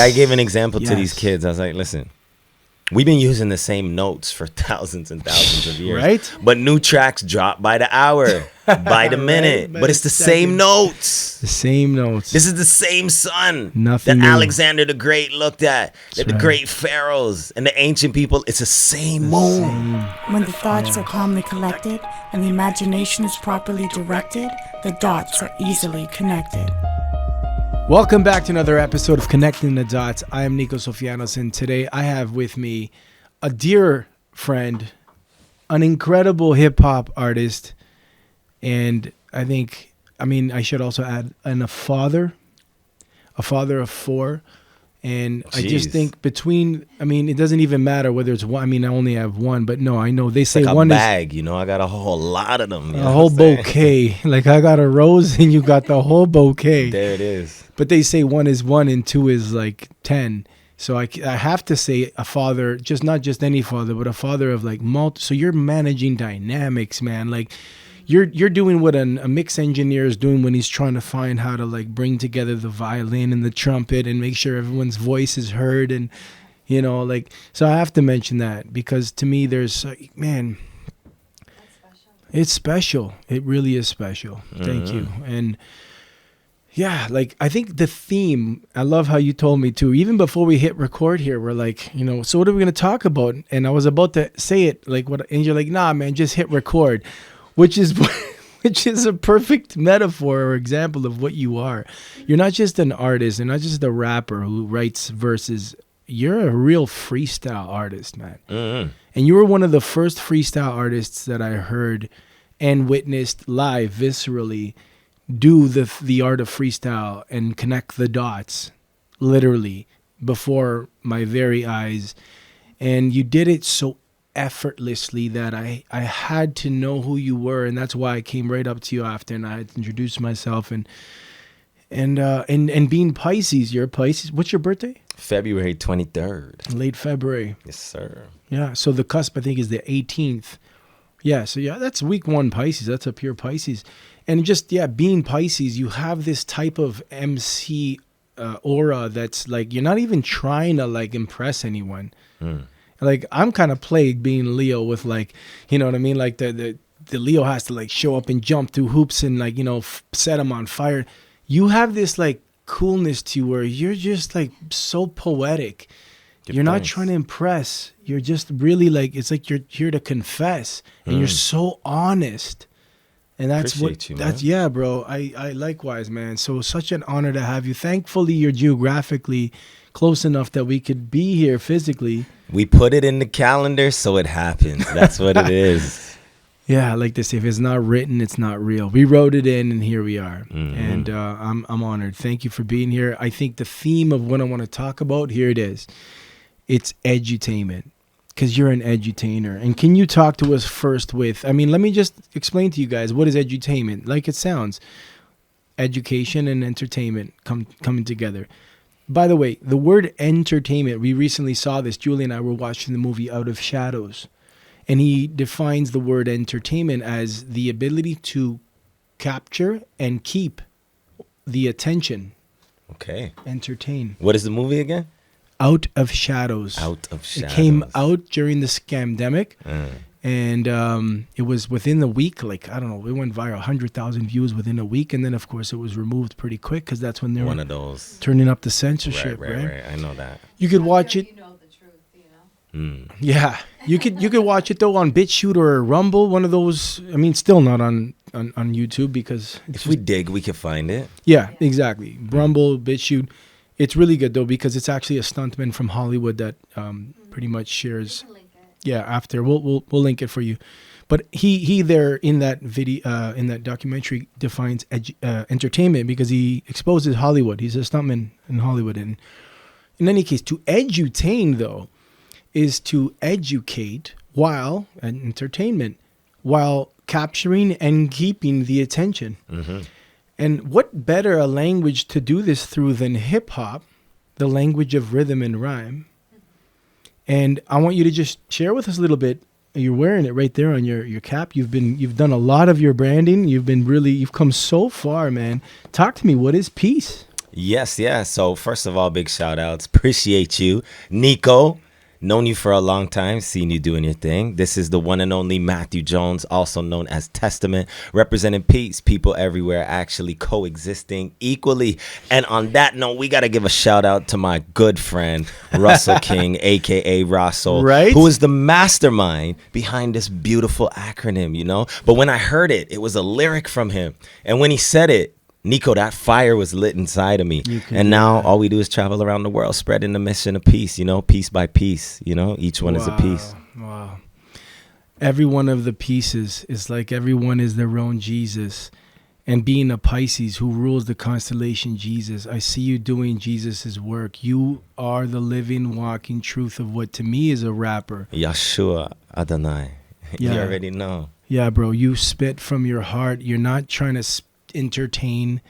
I gave an example to these Yes. kids. I was like, listen, we've been using the same notes for thousands and thousands of years. Right? But new tracks drop by the hour, by the minute. By But the it's the same second. notes. The same notes. This is the same sun Nothing that new. Alexander the Great looked at, that the right. great pharaohs and the ancient people. It's the same moon. When the thoughts are calmly collected and the imagination is properly directed, the dots are easily connected. Welcome back to another episode of Connecting the Dots. I am Nico Sofianos, and today I have with me a dear friend, an incredible hip-hop artist, and I should also add, and a father of four. And I just Jeez. think it doesn't even matter whether it's one. I only have one, but no, I know they say Like a one bag, I got a whole lot of them. is a whole bouquet. Like I got a rose and you got the whole bouquet. There it is. But they say one is one and two is like 10. So I have to say a father, not just any father, but a father of like so you're managing dynamics, man. Like you're doing what a mix engineer is doing when he's trying to find how to like bring together the violin and the trumpet and make sure everyone's voice is heard. And, so I have to mention that because to me there's, man, it's special. It really is special. Thank you. And yeah, like I think the theme, I love how you told me too, even before we hit record here, we're like, so what are we going to talk about? And I was about to say it and you're like, nah, man, just hit record, which is a perfect metaphor or example of what you are. You're not just an artist and not just a rapper who writes verses. You're a real freestyle artist, man. Mm-hmm. And you were one of the first freestyle artists that I heard and witnessed live, viscerally, do the art of freestyle and connect the dots, literally, before my very eyes. And you did it so effortlessly that I had to know who you were, and that's why I came right up to you after and I had to introduce myself and being Pisces. You're a Pisces. What's your birthday? February 23rd. Late February. Yes, sir. Yeah, so the cusp I think is the 18th. Yeah, so yeah, that's week 1 Pisces. That's a pure Pisces. And just, being Pisces, you have this type of MC aura that's like, you're not even trying to like impress anyone. Like I'm kind of plagued being Leo with like, you know what I mean? Like the Leo has to like show up and jump through hoops and like, set them on fire. You have this like coolness to you where you're just like so poetic. You're not trying to impress. You're just really like, it's like you're here to confess and you're so honest. And that's Appreciate you, man. yeah, bro. I likewise, man. So such an honor to have you. Thankfully, you're geographically close enough that we could be here physically. We put it in the calendar, so it happens. That's what it is. Yeah, I like to say, if it's not written, it's not real. We wrote it in, and here we are. Mm-hmm. And I'm honored. Thank you for being here. I think the theme of what I want to talk about, here it is. It's edutainment, because you're an edutainer. And can you talk to us first with, let me just explain to you guys, what is edutainment? Like it sounds, education and entertainment coming together. By the way, the word entertainment, we recently saw this. Julie and I were watching the movie Out of Shadows. And he defines the word entertainment as the ability to capture and keep the attention. Okay. Entertain. What is the movie again? Out of Shadows. Out of Shadows. It came out during the scamdemic. And it was within the week, like, I don't know, it went viral, 100,000 views within a week. And then, of course, it was removed pretty quick because that's when they One were of those. turning up the censorship, Right. I know that. You could watch it. You know the truth, Yeah. You could watch it, though, on BitChute or Rumble, one of those. Still not on YouTube because... If we dig, we can find it. Yeah, exactly. Rumble, BitChute. It's really good, though, because it's actually a stuntman from Hollywood that pretty much shares... Yeah, after we'll link it for you, but he there in that video in that documentary defines entertainment because he exposes Hollywood. He's a stuntman in Hollywood, and in any case, to edutain though is to educate while entertainment while capturing and keeping the attention. Mm-hmm. And what better a language to do this through than hip hop, the language of rhythm and rhyme. And I want you to just share with us a little bit. You're wearing it right there on your cap. You've done a lot of your branding. You've come so far, man. Talk to me. What is P.E.A.C.E? Yes, yeah. So first of all, big shout outs. Appreciate you. Nico, known you for a long time, seen you doing your thing. This is the one and only Matthew Jones, also known as Testament, representing peace, people everywhere actually coexisting equally. And on that note, we got to give a shout out to my good friend, Russell King, aka Russell, Right? who is the mastermind behind this beautiful acronym, you know? But when I heard it, it was a lyric from him. And when he said it, Nico, that fire was lit inside of me. And now all we do is travel around the world, spreading the mission of peace, you know, piece by piece, you know, each one is a piece. Wow. Every one of the pieces is like everyone is their own Jesus. And being a Pisces who rules the constellation Jesus, I see you doing Jesus's work. You are the living, walking truth of what to me is a rapper. Yeshua Adonai. You Yeah. already know. Yeah, bro, you spit from your heart. You're not trying to entertain.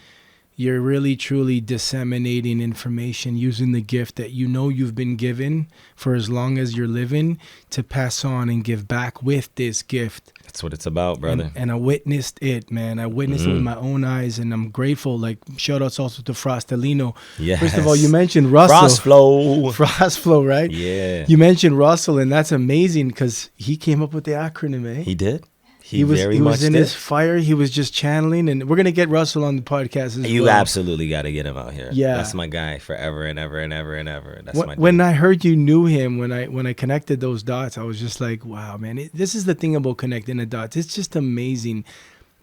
You're really, truly disseminating information using the gift that you know you've been given for as long as you're living to pass on and give back with this gift. That's what it's about, brother. And I witnessed it, man. I witnessed it with my own eyes, and I'm grateful. Like, shout outs also to Frostelino. Yes. First of all, you mentioned Russell. Frost flow. Frost flow, right? Yeah. You mentioned Russell, and that's amazing because he came up with the acronym, eh? He did. He was very much in did. his fire. He was just channeling, and we're gonna get Russell on the podcast as You well. absolutely got to get him out here. Yeah. That's my guy forever and ever and ever and ever. That's my When dude. I heard you knew him, when I connected those dots, I was just like, wow, man. This is the thing about connecting the dots. It's just amazing.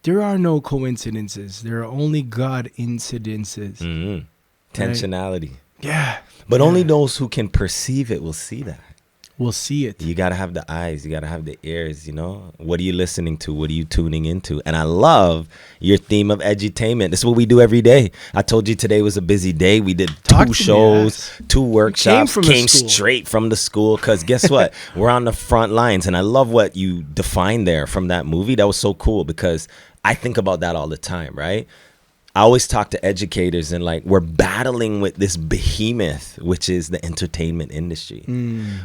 There are no coincidences. There are only God incidences. Mhm. Intentionality. Yeah. But only those who can perceive it will see that. We'll see it. You got to have the eyes. You got to have the ears, you know? What are you listening to? What are you tuning into? And I love your theme of edutainment. This is what we do every day. I told you today was a busy day. We did Talk to two me, shows, yes. 2 workshops, from the came school. straight from the school. Because guess what? We're on the front lines. And I love what you defined there from that movie. That was so cool because I think about that all the time, right? I always talk to educators and like we're battling with this behemoth, which is the entertainment industry.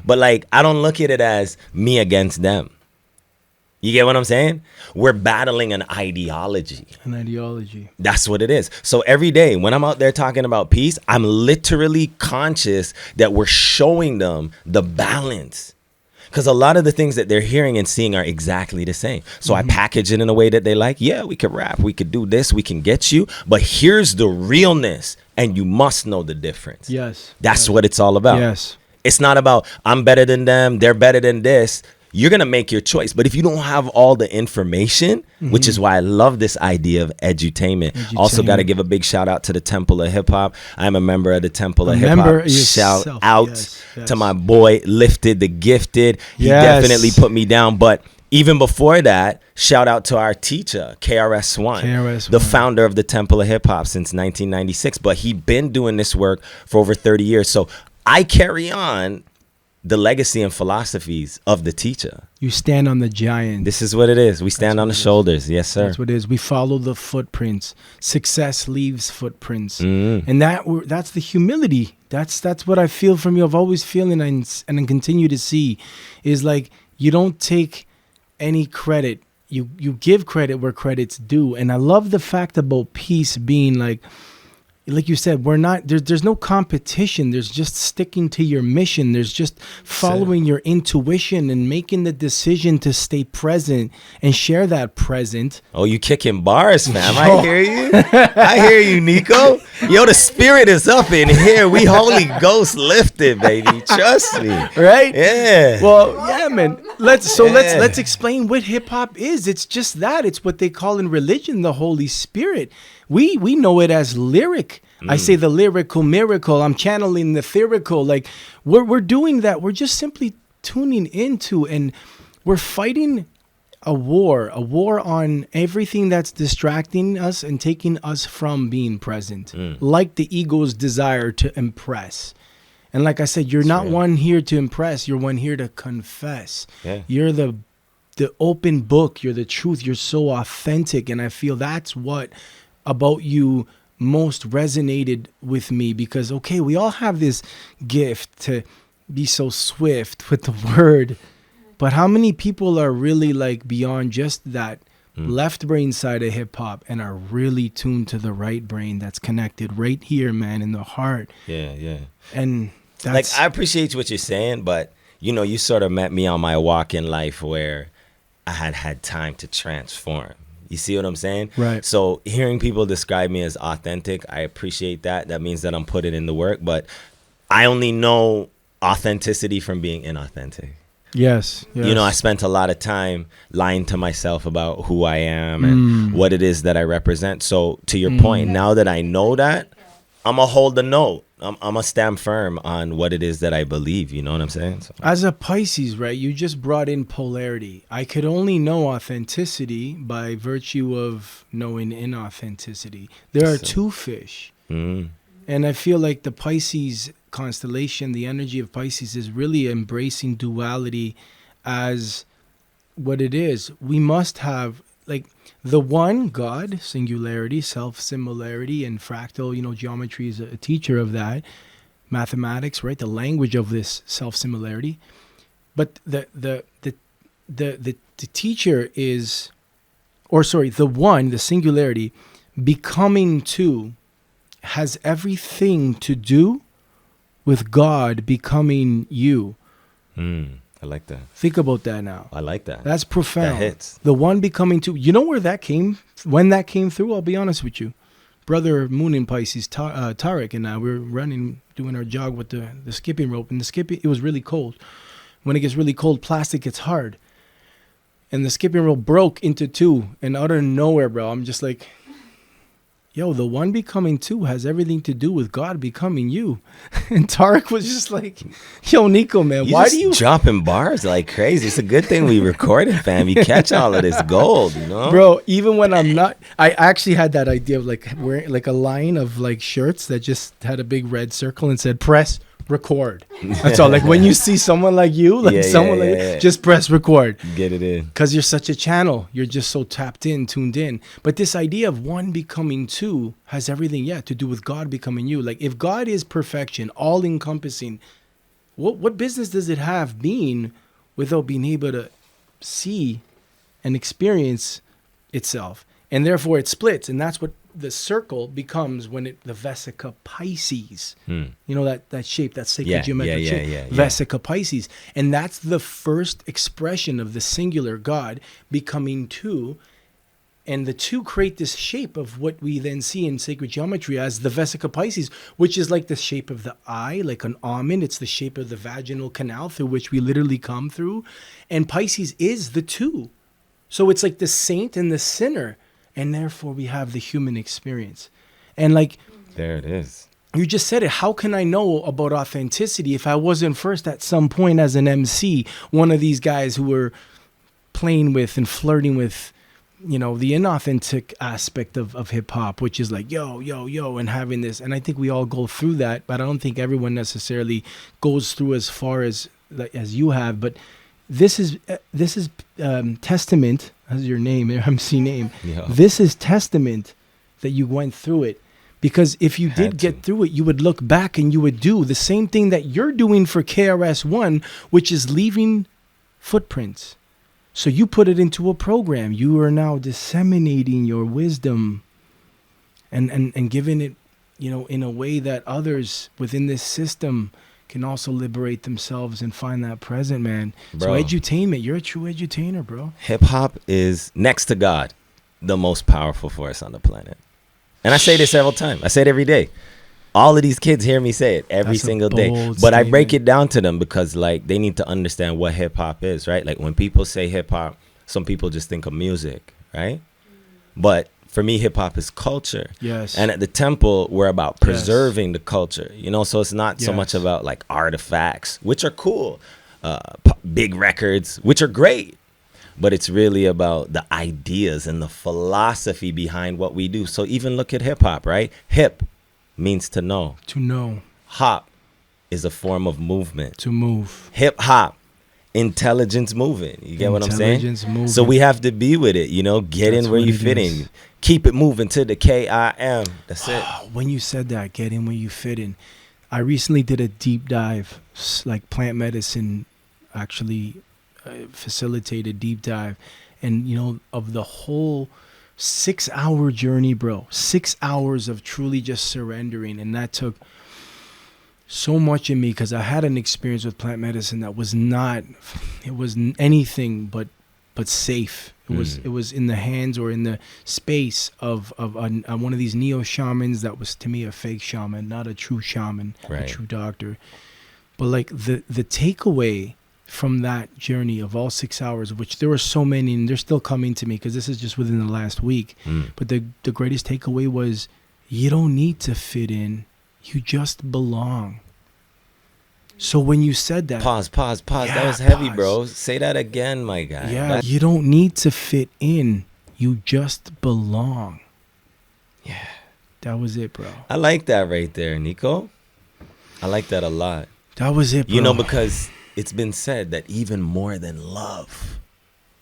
But like, I don't look at it as me against them. You get what I'm saying? We're battling an ideology. An ideology. That's what it is. So every day when I'm out there talking about peace, I'm literally conscious that we're showing them the balance. Because a lot of the things that they're hearing and seeing are exactly the same. So I package it in a way that they like. Yeah, we could rap. We could do this. We can get you. But here's the realness. And you must know the difference. Yes. That's what it's all about. Yes. It's not about I'm better than them. They're better than this. You're going to make your choice. But if you don't have all the information, which is why I love this idea of edutainment. Also got to give a big shout out to the Temple of Hip Hop. I'm a member of the Temple of Hip Hop. Shout out to my boy, Lifted the Gifted. He definitely put me down. But even before that, shout out to our teacher, KRS-One, the founder of the Temple of Hip Hop since 1996. But he been doing this work for over 30 years. So I carry on the legacy and philosophies of the teacher. You stand on the giant. This is what it is. We stand on the shoulders. Yes, sir. That's what it is. We follow the footprints. Success leaves footprints. Mm. And that's the humility. That's what I feel from you. I've always feeling and continue to see is like you don't take any credit. You give credit where credit's due. And I love the fact about peace being like you said, we're not there's no competition. There's just sticking to your mission. There's just following your intuition and making the decision to stay present and share that present. Oh, you kicking bars, fam. I hear you. I hear you, Nico. Yo, the spirit is up in here. We Holy Ghost lifted, baby. Trust me. Right? Yeah. Well, yeah, man. Let's explain what hip hop is. It's just that. It's what they call in religion the Holy Spirit. We know it as lyric. I say the lyrical miracle. I'm channeling the theorical. Like we're doing that. We're just simply tuning into and we're fighting a war on everything that's distracting us and taking us from being present. Like the ego's desire to impress. And like I said, you're not one here to impress. You're one here to confess. Yeah. You're the open book. You're the truth. You're so authentic. And I feel that's what about you most resonated with me because, okay, we all have this gift to be so swift with the word. But how many people are really like beyond just that left brain side of hip hop and are really tuned to the right brain that's connected right here, man, in the heart. Yeah. And that's Like, I appreciate what you're saying, but you sort of met me on my walk in life where I had time to transform. You see what I'm saying? Right. So hearing people describe me as authentic, I appreciate that. That means that I'm putting in the work, but I only know authenticity from being inauthentic. yes. I spent a lot of time lying to myself about who I am and what it is that I represent. So to your point, now that I know that, I'm going to hold the note. I'm going to stand firm on what it is that I believe. You know what I'm saying? So. As a Pisces, right, you just brought in polarity. I could only know authenticity by virtue of knowing inauthenticity. There are two fish. Mm. And I feel like the Pisces constellation, the energy of Pisces is really embracing duality as what it is. We must have like the one God, singularity, self-similarity, and fractal, geometry is a teacher of that. Mathematics, right? The language of this self-similarity. But the teacher is, the one, the singularity, becoming two, has everything to do with God becoming you. I like that. Think about that now. I like that. That's profound. That hits. The one becoming two. You know where that came? When that came through? I'll be honest with you. Brother Moon in Pisces, Tariq and I, we were doing our jog with the skipping rope. And it was really cold. When it gets really cold, plastic gets hard. And the skipping rope broke into two. And out of nowhere, bro, I'm just like, yo, the one becoming two has everything to do with God becoming you. And Tariq was just like, yo, Nico, man, why do you dropping bars like crazy? It's a good thing we recorded, fam. You catch all of this gold, Bro, even when I'm not, I actually had that idea of like wearing like a line of like shirts that just had a big red circle and said press record. That's all. Like when you see someone like you, just press record. Get it in. Because you're such a channel. You're just so tapped in, tuned in. But this idea of one becoming two has everything, to do with God becoming you. Like if God is perfection, all encompassing, what business does it have being without being able to see and experience itself? And therefore it splits. And that's what the circle becomes when the Vesica Pisces, that shape, that sacred geometric shape, Vesica Pisces. And that's the first expression of the singular God becoming two. And the two create this shape of what we then see in sacred geometry as the Vesica Pisces, which is like the shape of the eye, like an almond. It's the shape of the vaginal canal through which we literally come through. And Pisces is the two. So it's like the saint and the sinner. And therefore we have the human experience. And like, there it is. You just said it. How can I know about authenticity if I wasn't first at some point as an MC, one of these guys who were playing with and flirting with, the inauthentic aspect of hip hop, which is like, yo, and having this. And I think we all go through that, but I don't think everyone necessarily goes through as far as you have. But this is testament. That's your name, your MC name. Yeah. This is testament that you went through it. Because if you did get through it, you would look back and you would do the same thing that you're doing for KRS-One, which is leaving footprints. So you put it into a program. You are now disseminating your wisdom and giving it, in a way that others within this system can also liberate themselves and find that present, man. Bro. So edutainment, you're a true edutainer, bro. Hip hop is, next to God, the most powerful force on the planet. And I say this several times. I say it every day. All of these kids hear me say it every single day. But statement. I break it down to them because like they need to understand what hip hop is, right? Like when people say hip hop, some people just think of music, right? But for me, hip hop is culture. Yes. And at the temple, we're about preserving the culture, so it's not so much about like artifacts, which are cool, big records, which are great, but it's really about the ideas and the philosophy behind what we do. So even look at hip hop, right? Hip means to know. To know. Hop is a form of movement. To move. Hip hop. Intelligence moving. You get what I'm saying? Intelligence moving. So we have to be with it, get in where you fit in. Keep it moving to the KIM. That's it. When you said that, get in where you fit in. I recently did a deep dive, like plant medicine actually facilitated deep dive. and of the whole 6-hour journey, bro. 6 hours of truly just surrendering, and that took so much in me because I had an experience with plant medicine that was not, it was anything but safe. It was in the hands or in the space of one of these neo shamans that was to me a fake shaman, not a true shaman, a true doctor. But like the takeaway from that journey of all 6 hours, which there were so many, and they're still coming to me because this is just within the last week. But the greatest takeaway was you don't need to fit in. You just belong. So when you said that... Pause. Yeah, that was heavy, pause. bro. Say that again, my guy. Yeah, you don't need to fit in. You just belong. Yeah. That was it, bro. I like that right there, Nico. I like that a lot. That was it, bro. Because it's been said that even more than love,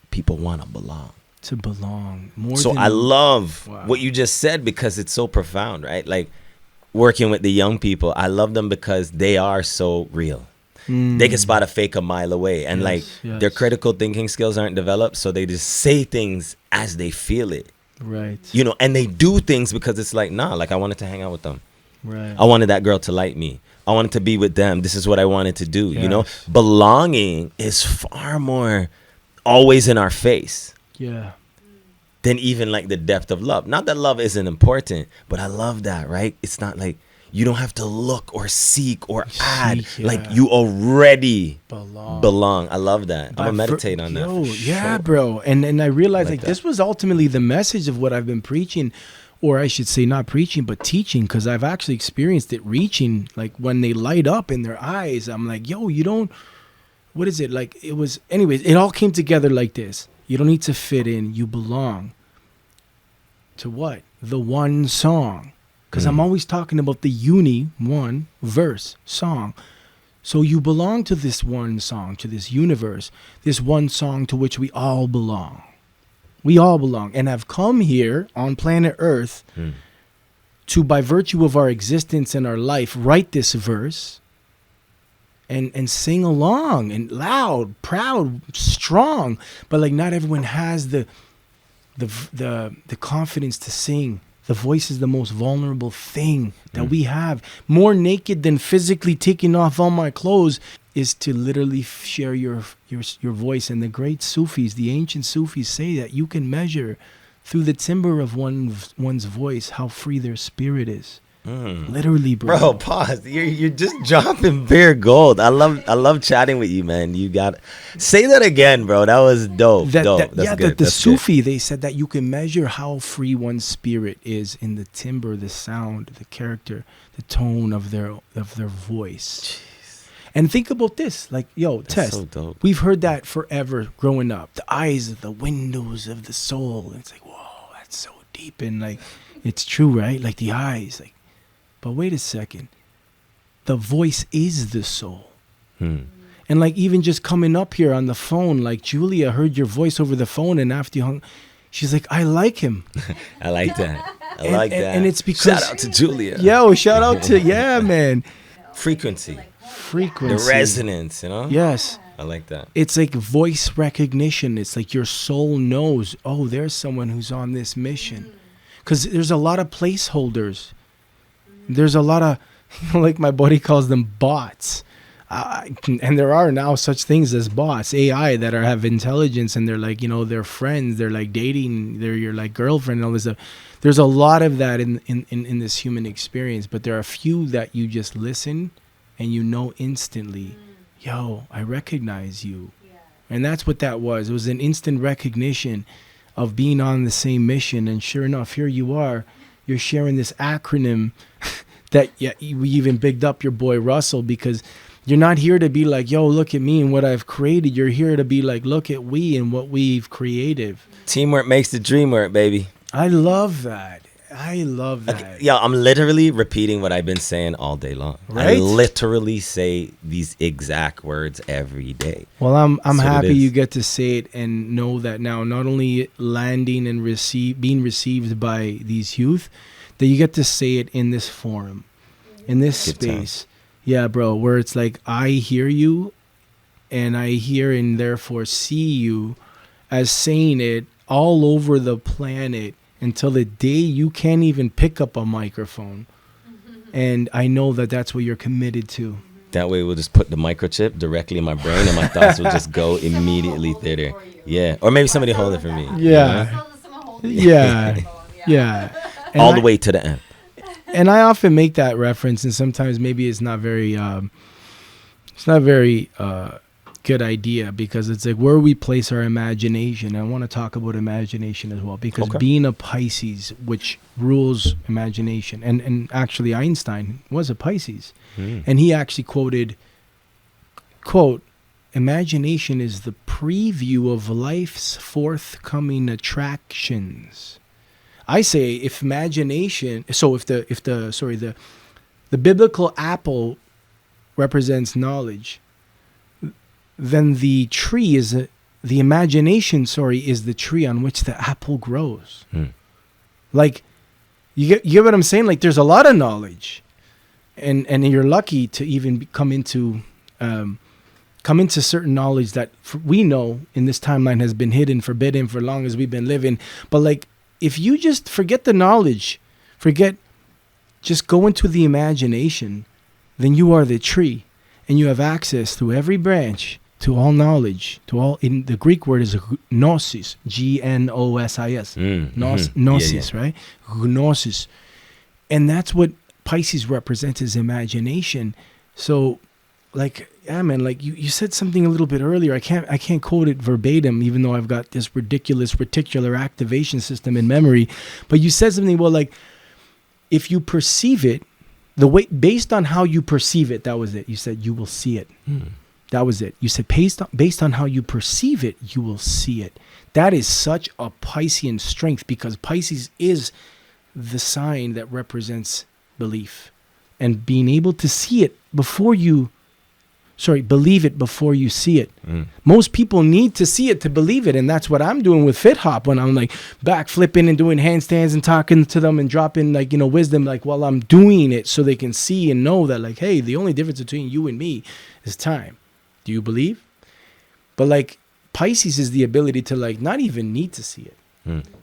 people want to belong. To belong. I love what you just said because it's so profound, right? Like, working with the young people, I love them because they are so real. They can spot a fake a mile away, and their critical thinking skills aren't developed, so they just say things as they feel it. Right. And they do things because it's like, nah, like I wanted to hang out with them. Right. I wanted that girl to like me. I wanted to be with them. This is what I wanted to do. Belonging is far more always in our face. Yeah. Than even like the depth of love. Not that love isn't important, but I love that, right? It's not like you don't have to look or seek or add. Like you already belong. I love that. I'm gonna meditate on that. Yeah, bro. And I realized like this was ultimately the message of what I've been preaching, or I should say not preaching, but teaching, because I've actually experienced it reaching, like when they light up in their eyes, I'm like, yo, you don't, what is it? Like it was, anyways, it all came together like this. You don't need to fit in. You belong to what? The one song. Because I'm always talking about the one verse song. So you belong to this one song, to this universe, this one song to which we all belong. We all belong. And have come here on planet Earth to, by virtue of our existence and our life, write this verse and sing along, and loud, proud, strong. But like not everyone has the confidence to sing. The voice is the most vulnerable thing that we have. More naked than physically taking off all my clothes is to literally share your voice. And the great Sufis, the ancient Sufis, say that you can measure through the timbre of one's voice how free their spirit is. Literally, bro. Pause. You're just dropping bare gold. I love chatting with you, man. You got say that again, bro. That was dope. That's good. The Sufi, they said that you can measure how free one's spirit is in the timbre, the sound, the character, the tone of their voice. Jeez. And think about this, like, that's Tess, so dope. We've heard that forever growing up. The eyes are the windows of the soul. It's like, whoa, that's so deep, and like, it's true, right? Like the eyes, like. But wait a second. The voice is the soul. And like even just coming up here on the phone, like Julia heard your voice over the phone, and after you hung, she's like, I like him. I like that. I like that. And it's because... Shout out to Julia. Yo, shout out to... Yeah, man. Frequency. The resonance, Yes. I like that. It's like voice recognition. It's like your soul knows, oh, there's someone who's on this mission. Because there's a lot of placeholders. There's a lot of, like my buddy calls them bots. And there are now such things as bots, AI, that have intelligence, and they're like, they're friends, they're like dating, they're your like girlfriend and all this stuff. There's a lot of that in this human experience, but there are a few that you just listen and instantly, yo, I recognize you. Yeah. And that's what that was. It was an instant recognition of being on the same mission. And sure enough, here you are. You're sharing this acronym that we even bigged up your boy Russell, because you're not here to be like, yo, look at me and what I've created. You're here to be like, look at we and what we've created. Teamwork makes the dream work, baby. I love that. I'm literally repeating what I've been saying all day long. Right? I literally say these exact words every day. Well, I'm happy you get to say it and know that now, not only landing and being received by these youth, that you get to say it in this forum, in this space. Yeah, bro, where it's like, I hear you and I hear and therefore see you as saying it all over the planet until the day you can't even pick up a microphone. And I know that that's what you're committed to. That way we'll just put the microchip directly in my brain and my thoughts will just go immediately thither. Yeah. Or maybe somebody hold it for me. Yeah. Yeah. Yeah. And All the way to the end. And I often make that reference, and sometimes maybe it's not very good idea, because it's like where we place our imagination. I want to talk about imagination as well, because being a Pisces, which rules imagination, and actually Einstein was a Pisces, and he actually quoted, quote, "Imagination is the preview of life's forthcoming attractions." I say if imagination, so if the biblical apple represents knowledge, then the tree is the imagination, is the tree on which the apple grows. Like, you get what I'm saying? Like, there's a lot of knowledge, and you're lucky to even come into certain knowledge that we know in this timeline has been hidden, forbidden for long as we've been living. But like, if you just forget the knowledge, just go into the imagination, then you are the tree, and you have access to every branch, to all knowledge, to all. In the Greek word is gnosis, Gnosis, gnosis, right? Gnosis, and that's what Pisces represents as imagination. So, like, yeah, man, like you said something a little bit earlier. I can't quote it verbatim, even though I've got this ridiculous reticular activation system in memory. But you said something, well, like, if you perceive it, the way based on how you perceive it, that was it. You said you will see it. That was it. You said based on how you perceive it, you will see it. That is such a Piscean strength, because Pisces is the sign that represents belief, and being able to see it before you. Believe it before you see it. Most people need to see it to believe it. And that's what I'm doing with Fit Hop, when I'm like back flipping and doing handstands and talking to them and dropping wisdom, like while I'm doing it, so they can see and know that, like, hey, the only difference between you and me is time. Do you believe? But like, Pisces is the ability to like not even need to see it.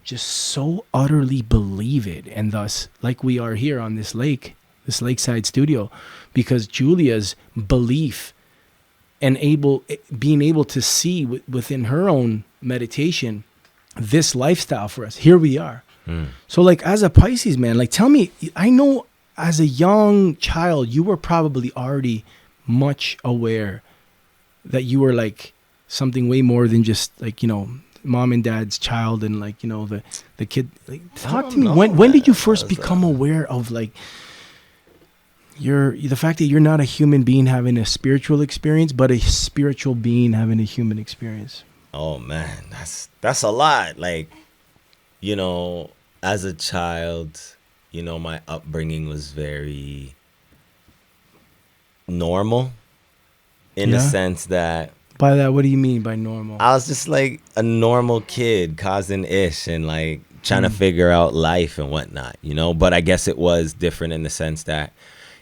Just so utterly believe it. And thus, like we are here on this lakeside studio, because Julia's belief and being able to see within her own meditation this lifestyle for us. Here we are. So like, as a Pisces, man, like, tell me, I know as a young child, you were probably already much aware that you were like something way more than just like, mom and dad's child, and like, the kid. Like, talk to me. When did you first become aware of like the fact that you're not a human being having a spiritual experience, but a spiritual being having a human experience? Oh man, that's a lot. Like, as a child, my upbringing was very normal in the sense that. By that, what do you mean by normal? I was just like a normal kid causing ish and like trying to figure out life and whatnot, but I guess it was different in the sense that,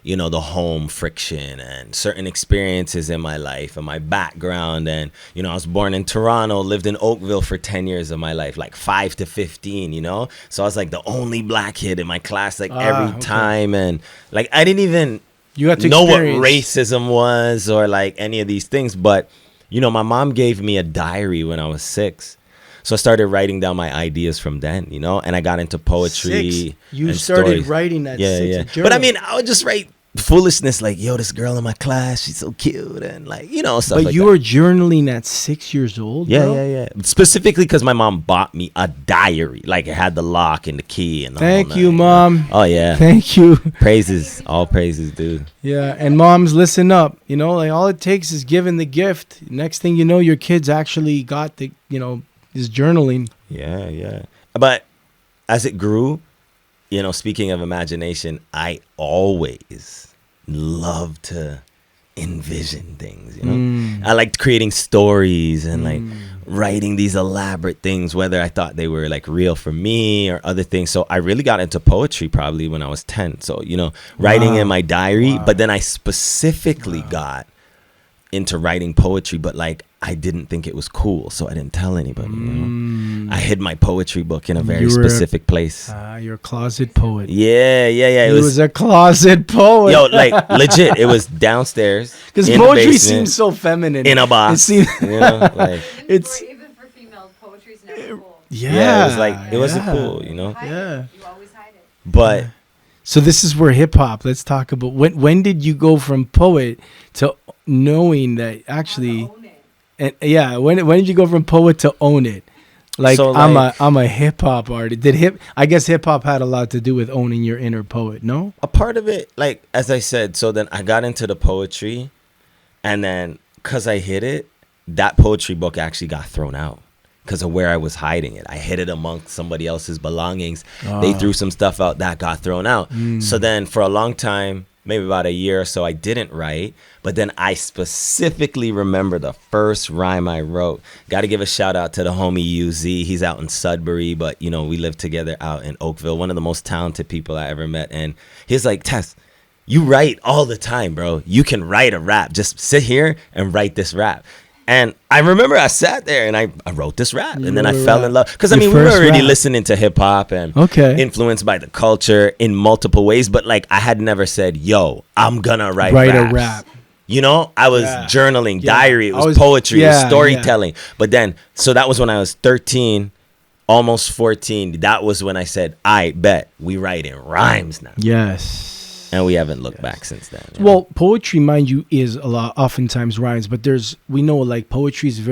the home friction and certain experiences in my life and my background. And, I was born in Toronto, lived in Oakville for 10 years of my life, like 5 to 15, So I was like the only black kid in my class, like every time. And like, I didn't even know what racism was or like any of these things. But, my mom gave me a diary when I was 6. So I started writing down my ideas from then, and I got into poetry. 6. You started stories. Writing at 6. Yeah. But I mean, I would just write foolishness like, yo, this girl in my class, she's so cute, and like, stuff like that. But you were journaling at 6 years old, bro? Yeah. Specifically because my mom bought me a diary. Like, it had the lock and the key and the Thank you, Mom. Oh, yeah. Thank you. Praises. All praises, dude. Yeah, and moms, listen up. Like, all it takes is giving the gift. Next thing you know, your kids actually got the, is journaling. Yeah. But as it grew, speaking of imagination, I always love to envision things, I liked creating stories and like writing these elaborate things, whether I thought they were like real for me or other things. So I really got into poetry probably when I was 10. So, writing in my diary, but then I specifically got into writing poetry, but like I didn't think it was cool, so I didn't tell anybody. You know? I hid my poetry book in a very You were specific place. You're a closet poet. Yeah. It was a closet poet. Yo, like legit, it was downstairs. Because in the poetry basement, seems so feminine. in a It box. seems, You know, like Even for females, poetry's never cool. yeah, it was like it wasn't cool. You know, Hide Yeah. it. You always hide it. but. So this is where hip hop. Let's talk about when did you go from poet to knowing that actually, Own it. and yeah, when did you go from poet to own it? Like, So, I'm a hip hop artist. I guess hip hop had a lot to do with owning your inner poet. No. A part of it, like as I said, so then I got into the poetry, and then because I hid it, that poetry book actually got thrown out because of where I was hiding it. I hid it amongst somebody else's belongings. They threw some stuff out that got thrown out. So then for a long time, maybe about a year or so, I didn't write. But then I specifically remember the first rhyme I wrote. Got to give a shout out to the homie UZ. He's out in Sudbury, but you know, we live together out in Oakville. One of the most talented people I ever met. And he's like, Tess, you write all the time, bro. You can write a rap. Just sit here and write this rap. And I remember I sat there and I wrote this rap, and then I fell in love. Because I mean, we were already listening to hip hop and influenced by the culture in multiple ways. But like, I had never said, yo, I'm going to write a rap. You know, I was journaling, diary. It was poetry. It was storytelling. But then, so that was when I was 13, almost 14. That was when I said, I bet we write in rhymes now. Yes. And we haven't looked back since then. Yeah. Well, poetry, mind you, is a lot, oftentimes rhymes, but we know like poetry is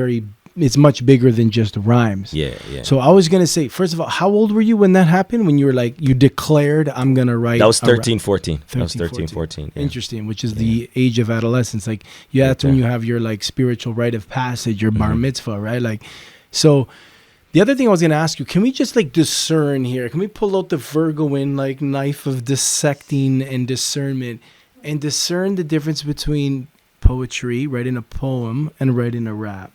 it's much bigger than just rhymes. Yeah. So I was going to say, first of all, how old were you when that happened? When you were like, you declared, I'm going to write. That was 13, 14. That was 13, 14. Yeah. Interesting, which is the age of adolescence. Like, that's when you have your like spiritual rite of passage, your bar mitzvah, right? Like, so the other thing I was going to ask you, can we just like discern here? Can we pull out the Virgoan like knife of dissecting and discernment and discern the difference between poetry, writing a poem, and writing a rap?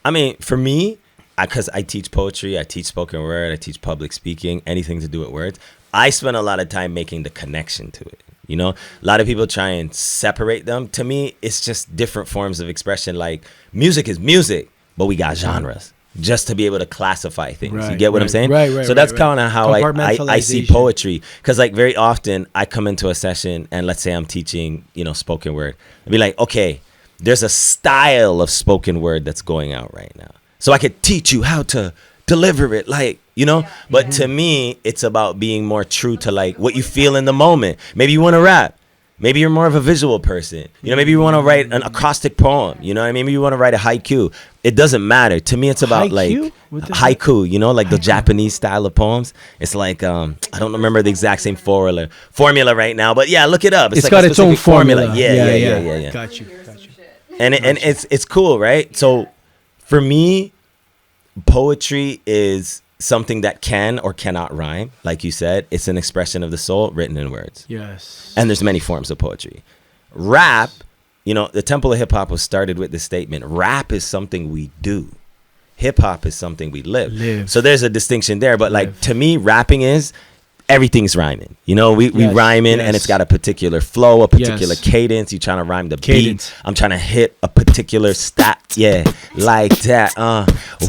I mean, for me, because I teach poetry, I teach spoken word, I teach public speaking, anything to do with words, I spend a lot of time making the connection to it. You know, a lot of people try and separate them. To me, it's just different forms of expression. Like music is music, but we got genres. Just to be able to classify things. You get what I'm saying? Right. So that's kind of how I see poetry. Because like very often I come into a session and let's say I'm teaching, you know, spoken word. I'd be like, okay, there's a style of spoken word that's going out right now. So I could teach you how to deliver it, like, you know. But to me, it's about being more true to like what you feel in the moment. Maybe you want to rap. Maybe you're more of a visual person. You know, maybe you want to write an acrostic poem. You know what I mean? Maybe you want to write a haiku. It doesn't matter. To me, it's about haiku? Like haiku, you know, like the Japanese style of poems. It's like, I don't remember the exact same formula right now, but yeah, look it up. It's like got its own formula. Yeah. Got you. And it's cool, right? So for me, poetry is something that can or cannot rhyme. Like you said, it's an expression of the soul written in words. Yes. And there's many forms of poetry. Rap, you know, the Temple of Hip Hop was started with this statement. Rap is something we do. Hip hop is something we live. So there's a distinction there. But like to me, rapping is everything's rhyming. You know, we rhyme in and it's got a particular flow, a particular cadence. You're trying to rhyme the beat. I'm trying to hit a particular stat. Yeah, like that.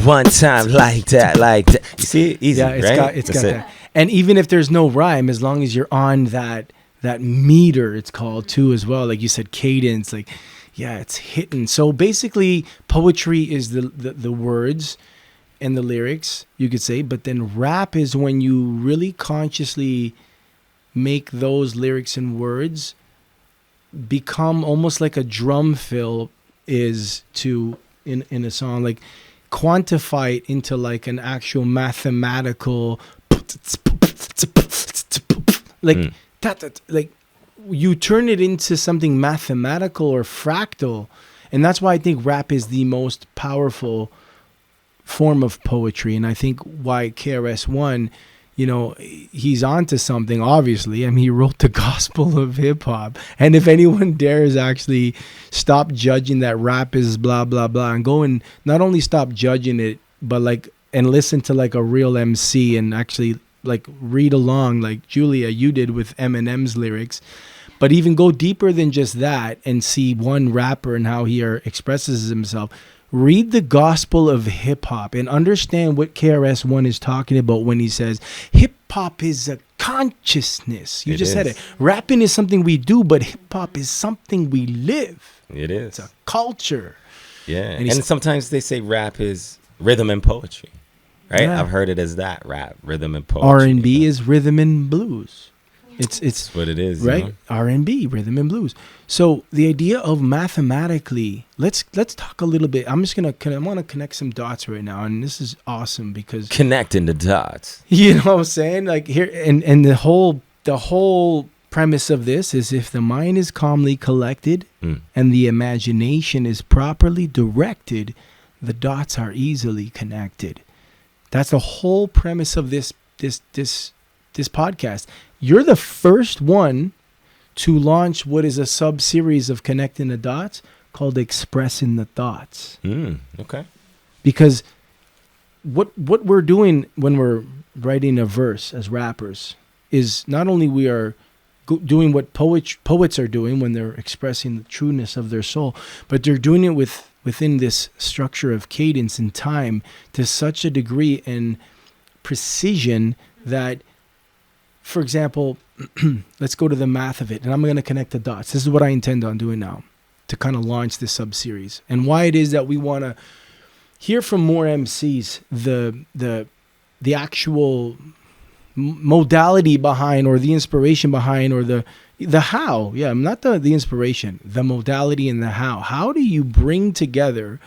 One time, like that. You see, easy, right? It's got that. And even if there's no rhyme, as long as you're on that meter, it's called too as well. Like you said, cadence. Like, yeah, it's hitting. So basically, poetry is the words and the lyrics, you could say, but then rap is when you really consciously make those lyrics and words become almost like a drum fill is to in a song, like quantify it into like an actual mathematical like like you turn it into something mathematical or fractal. And that's why I think rap is the most powerful form of poetry. And I think why KRS-One, you know, he's onto something, obviously. I mean, he wrote the gospel of hip hop. And if anyone dares actually stop judging that rap is blah, blah, blah, and go and not only stop judging it, but like, and listen to like a real MC and actually like read along like Julia, you did with Eminem's lyrics. But even go deeper than just that and see one rapper and how he expresses himself. Read the gospel of hip hop and understand what KRS-One is talking about when he says hip hop is a consciousness. You just said it. Rapping is something we do, but hip hop is something we live. It is. It's a culture. Yeah. And sometimes they say rap is rhythm and poetry. Right? Yeah. I've heard it as that, rap, rhythm and poetry. R&B is rhythm and blues. It's what it is, right? You know? R&B, rhythm and blues. So the idea of mathematically, let's talk a little bit. I want to connect some dots right now, and this is awesome because Connecting the dots. you know what I'm saying? Like here, and the whole premise of this is if the mind is calmly collected and the imagination is properly directed, the dots are easily connected. That's the whole premise of this podcast. You're the first one to launch what is a sub-series of Connecting the Dots called Expressing the Thoughts. Okay. Because what we're doing when we're writing a verse as rappers is not only we are doing what poets are doing when they're expressing the trueness of their soul, but they're doing it within this structure of cadence and time to such a degree and precision that, for example, let's go to the math of it, and I'm going to connect the dots. This is what I intend on doing now to kind of launch this sub-series and why it is that we want to hear from more MCs the actual modality behind or the inspiration behind or the how. Yeah, not the inspiration, the modality and the how. How do you bring together,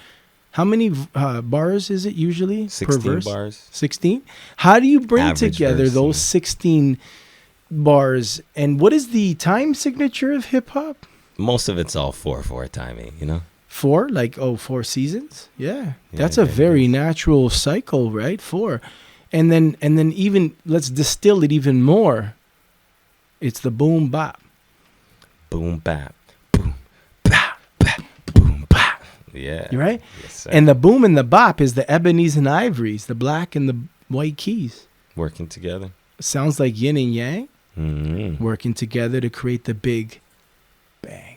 how many bars is it usually 16 per verse? bars. 16? How do you bring Average together verse, those 16 bars? And what is the time signature of hip hop? Most of it's all 4/4 timing, you know? 4? Like, 4 seasons? Yeah. That's a very natural cycle, right? 4. And then even, let's distill it even more. It's the boom bap. Boom bap. Boom bap. Bap. Boom bap. Yeah. You right? Yes, sir. And the boom and the bop is the ebonies and ivories, the black and the white keys. Working together. Sounds like yin and yang. Mm-hmm. Working together to create the big bang.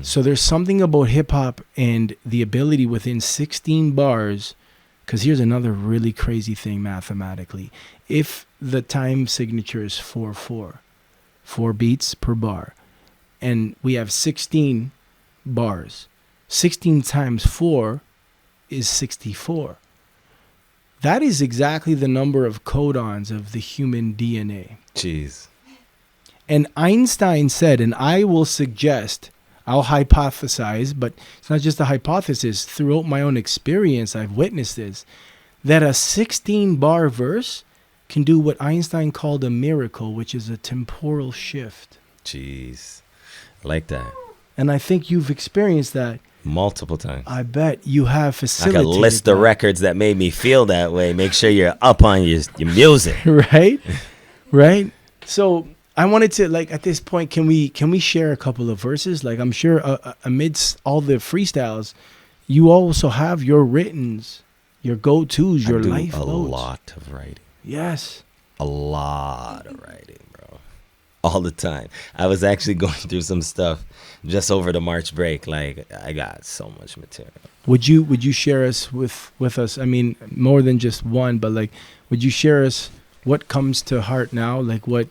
So there's something about hip hop and the ability within 16 bars, because here's another really crazy thing mathematically. If the time signature is 4/4, 4 beats per bar, and we have 16 bars, 16 times 4 is 64. That is exactly the number of codons of the human DNA. Jeez. And Einstein said, and I will suggest, I'll hypothesize, but it's not just a hypothesis. Throughout my own experience, I've witnessed this, that a 16-bar verse can do what Einstein called a miracle, which is a temporal shift. Jeez. I like that. And I think you've experienced that. Multiple times. I bet you have I facilitated could list the records that made me feel that way. Make sure you're up on your music. Right? Right? So I wanted to, like, at this point, can we share a couple of verses? Like, I'm sure amidst all the freestyles, you also have your writtens, your go-tos, your life a loads. lot of writing. Yes. A lot of writing, bro. All the time. I was actually going through some stuff just over the March break. Like, I got so much material. Would you share us with us? I mean, more than just one, but like, would you share us what comes to heart now? Like, what?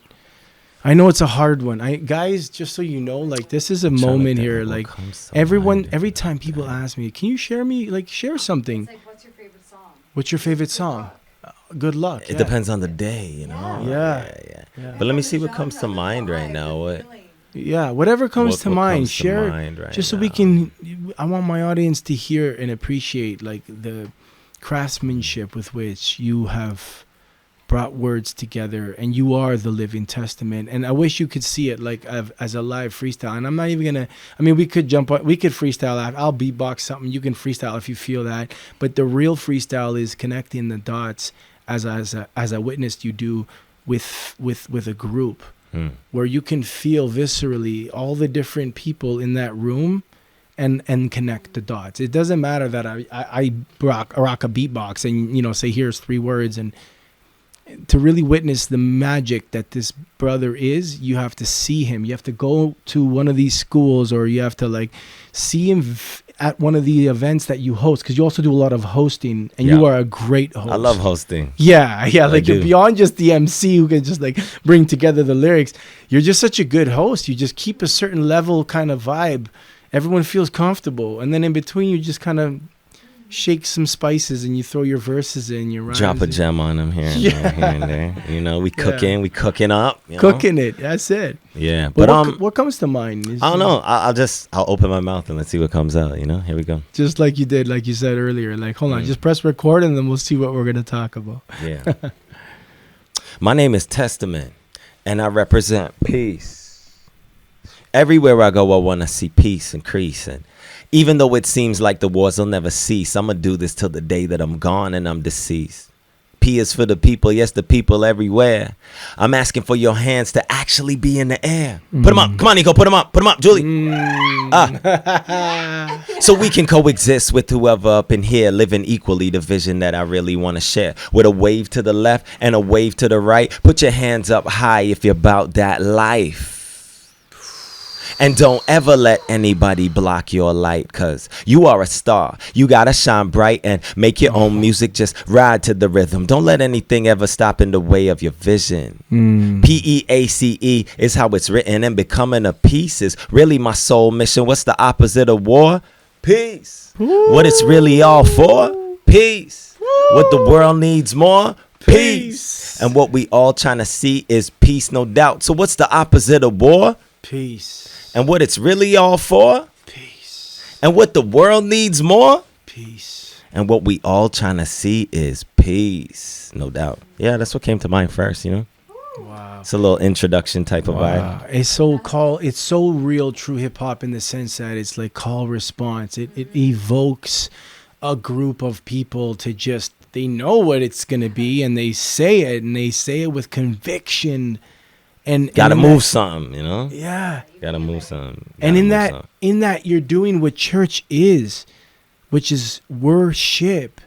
I know it's a hard one. Guys, just so you know, like, this is a moment here. Like, everyone, every time people ask me, can you share something? It's like, what's your favorite song? What's your favorite song? Good luck. It depends on the day, you know? Yeah. But let me see what comes to mind right now. Whatever comes to mind, comes to share mind right just so now? we can. I want my audience to hear and appreciate like the craftsmanship with which you have brought words together, and you are the living testament. And I wish you could see it like as a live freestyle. And I'm not even gonna. I mean, we could freestyle. I'll beatbox something. You can freestyle if you feel that. But the real freestyle is connecting the dots, as I witnessed you do with a group. Where you can feel viscerally all the different people in that room and connect the dots. It doesn't matter that I rock a beatbox and, say, here's 3 words. And to really witness the magic that this brother is, you have to see him. You have to go to one of these schools, or you have to like see him at one of the events that you host, because you also do a lot of hosting, and you are a great host. I love hosting. Yeah. Like you're beyond just the MC who can just like bring together the lyrics. You're just such a good host. You just keep a certain level kind of vibe. Everyone feels comfortable, and then in between you just kind of shake some spices and you throw your verses in, your rhymes. Drop a gem on them here and there, here and there. You know, we cooking up. Cooking it. That's it. Yeah. But what comes to mind? I don't know. I'll open my mouth and let's see what comes out. You know, here we go. Just like you did, like you said earlier. Like, hold on, just press record and then we'll see what we're going to talk about. Yeah. My name is Testament and I represent peace. Everywhere I go, I want to see peace increase. And even though it seems like the wars will never cease, I'm going to do this till the day that I'm gone and I'm deceased. P is for the people, yes, the people everywhere. I'm asking for your hands to actually be in the air. Put them up. Come on, Nico, put them up, Julie. So we can coexist with whoever up in here, living equally the vision that I really want to share. With a wave to the left and a wave to the right. Put your hands up high if you're about that life. And don't ever let anybody block your light, cause you are a star. You gotta shine bright and make your own music. Just ride to the rhythm. Don't let anything ever stop in the way of your vision. P.E.A.C.E is how it's written, and becoming a peace is really my soul mission. What's the opposite of war? Peace. What it's really all for? Peace. What the world needs more? Peace. And what we all trying to see is peace, no doubt. So what's the opposite of war? Peace. And what it's really all for? Peace. And what the world needs more? Peace. And what we all trying to see is peace, no doubt. Yeah, that's what came to mind first, you know? Wow. It's a little introduction type of vibe. It's so real, true hip hop in the sense that it's like call response. It evokes a group of people to just, they know what it's going to be and they say it, and they say it with conviction. And gotta move something, you know? Yeah. Gotta move something. And in that you're doing what church is, which is worship,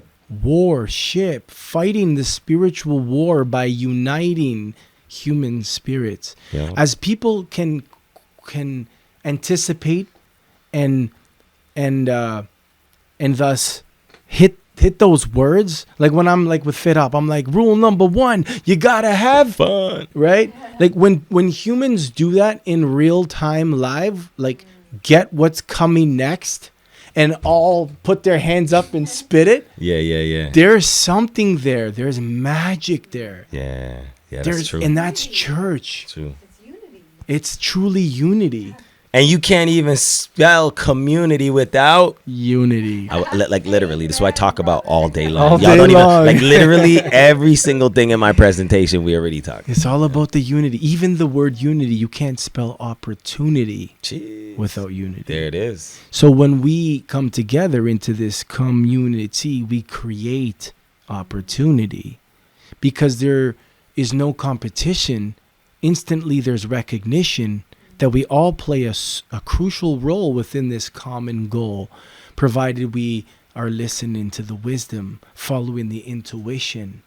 fighting the spiritual war by uniting human spirits. Yeah. As people can anticipate and thus hit those words, like when I'm like with Fit Up, I'm like, rule number 1, you gotta have fun, right? Like when humans do that in real time live, like get what's coming next and all put their hands up and spit it. Yeah. There's something there. There's magic there. Yeah, that's true. And that's church. True. It's unity. It's truly unity. And you can't even spell community without unity. Like literally, this is what I talk about all day long. All day don't long. Even like literally every single thing in my presentation we already talked. It's all about the unity. Even the word unity, you can't spell opportunity without unity. There it is. So when we come together into this community, we create opportunity because there is no competition. Instantly, there's recognition that we all play a crucial role within this common goal, provided we are listening to the wisdom, following the intuition,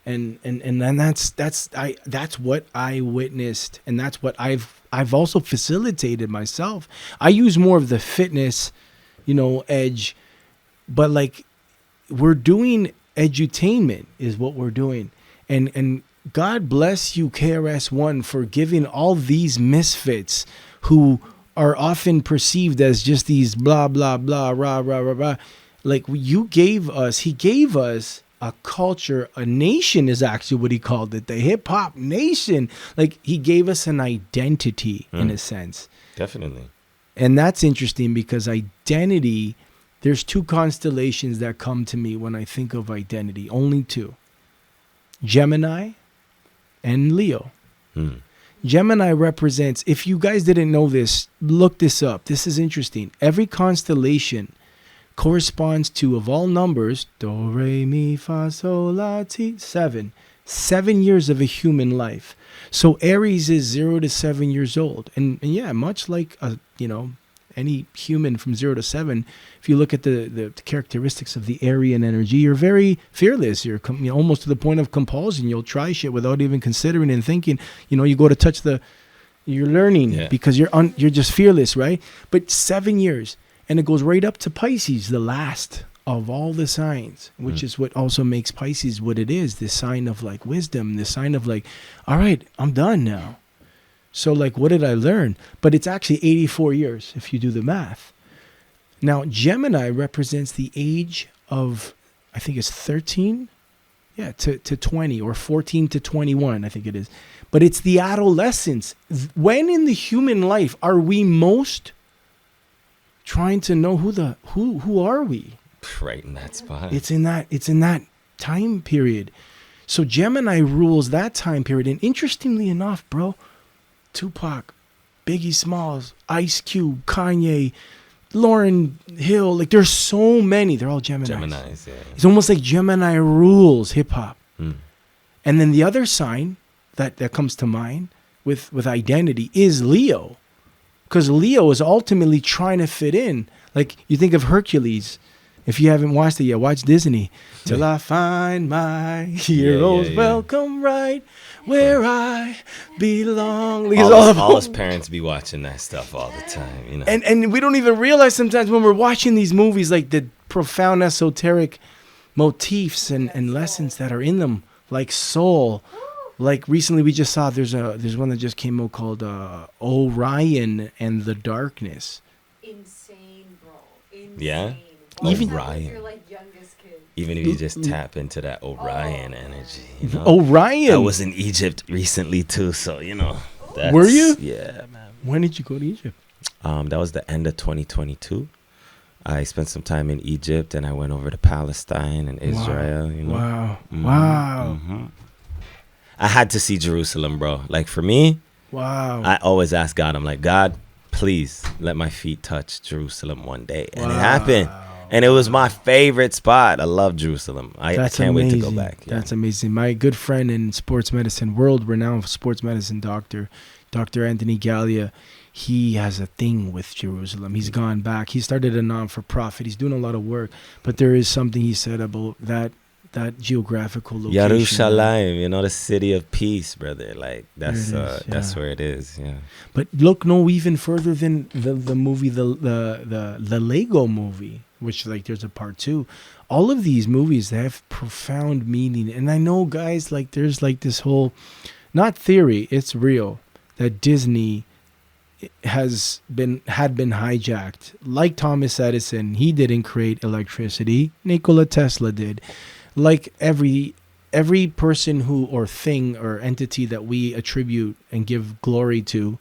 and that's what I witnessed, and that's what I've also facilitated myself. I use more of the fitness, edge, but like we're doing edutainment is what we're doing, and God bless you, KRS-One, for giving all these misfits who are often perceived as just these blah, blah, blah, rah, rah, rah, rah. Like he gave us a culture, a nation is actually what he called it, the hip hop nation. Like he gave us an identity in a sense. Definitely. And that's interesting because identity, there's 2 constellations that come to me when I think of identity, only 2. Gemini and Leo. Gemini represents, if you guys didn't know this, look this up. This is interesting. Every constellation corresponds to, of all numbers, do, re, mi, fa, sol, la, ti, 7 years of a human life. So Aries is 0 to 7 years old. And yeah, much like, any human from 0 to 7, if you look at the characteristics of the Aryan energy, you're very fearless. You're almost to the point of compulsion. You'll try shit without even considering and thinking. You go to touch you're learning because you're just fearless, right? But 7 years, and it goes right up to Pisces, the last of all the signs, which is what also makes Pisces what it is, this sign of like wisdom, this sign of like, all right, I'm done now. So like, what did I learn? But it's actually 84 years if you do the math. Now, Gemini represents the age of, I think it's 13, to 20, or 14 to 21, I think it is. But it's the adolescence. When in the human life are we most trying to know who are we? Right in that spot. It's in that time period. So Gemini rules that time period. And interestingly enough, bro, Tupac, Biggie Smalls, Ice Cube, Kanye, Lauryn Hill, like there's so many. They're all Geminis. Yeah. It's almost like Gemini rules hip hop. And then the other sign that comes to mind with identity is Leo. Because Leo is ultimately trying to fit in. Like you think of Hercules. If you haven't watched it yet, watch Disney. Till I find my heroes welcome right where I belong. All us parents be watching that stuff all the time, And we don't even realize sometimes when we're watching these movies, like the profound esoteric motifs and lessons that are in them, like soul. Like recently we just saw there's one that just came out called Orion and the Darkness. Insane, bro. Insane. Yeah. Even Orion. Your like youngest kid. Even if you just tap into that Orion energy, Orion. I was in Egypt recently too, so Were you? Yeah, man. When did you go to Egypt? That was the end of 2022. I spent some time in Egypt, and I went over to Palestine and Israel. Wow. Mm-hmm. Wow. Mm-hmm. I had to see Jerusalem, bro. Like for me, I always ask God. I'm like, God, please let my feet touch Jerusalem one day, and it happened. And it was my favorite spot. I love Jerusalem. I can't wait to go back. Yeah. That's amazing. My good friend in sports medicine, world-renowned sports medicine doctor, Dr. Anthony Gallia, he has a thing with Jerusalem. He's gone back. He started a non-for-profit. He's doing a lot of work. But there is something he said about that geographical location. Yerushalayim, the city of peace, brother. Like that's where it is. Yeah. But look no even further than the movie, the Lego movie, which like there's a part 2. All of these movies, they have profound meaning. And I know, guys, like there's like this whole, not theory, it's real, that Disney had been hijacked. Like Thomas Edison, he didn't create electricity. Nikola Tesla did. Like every person who or thing or entity that we attribute and give glory to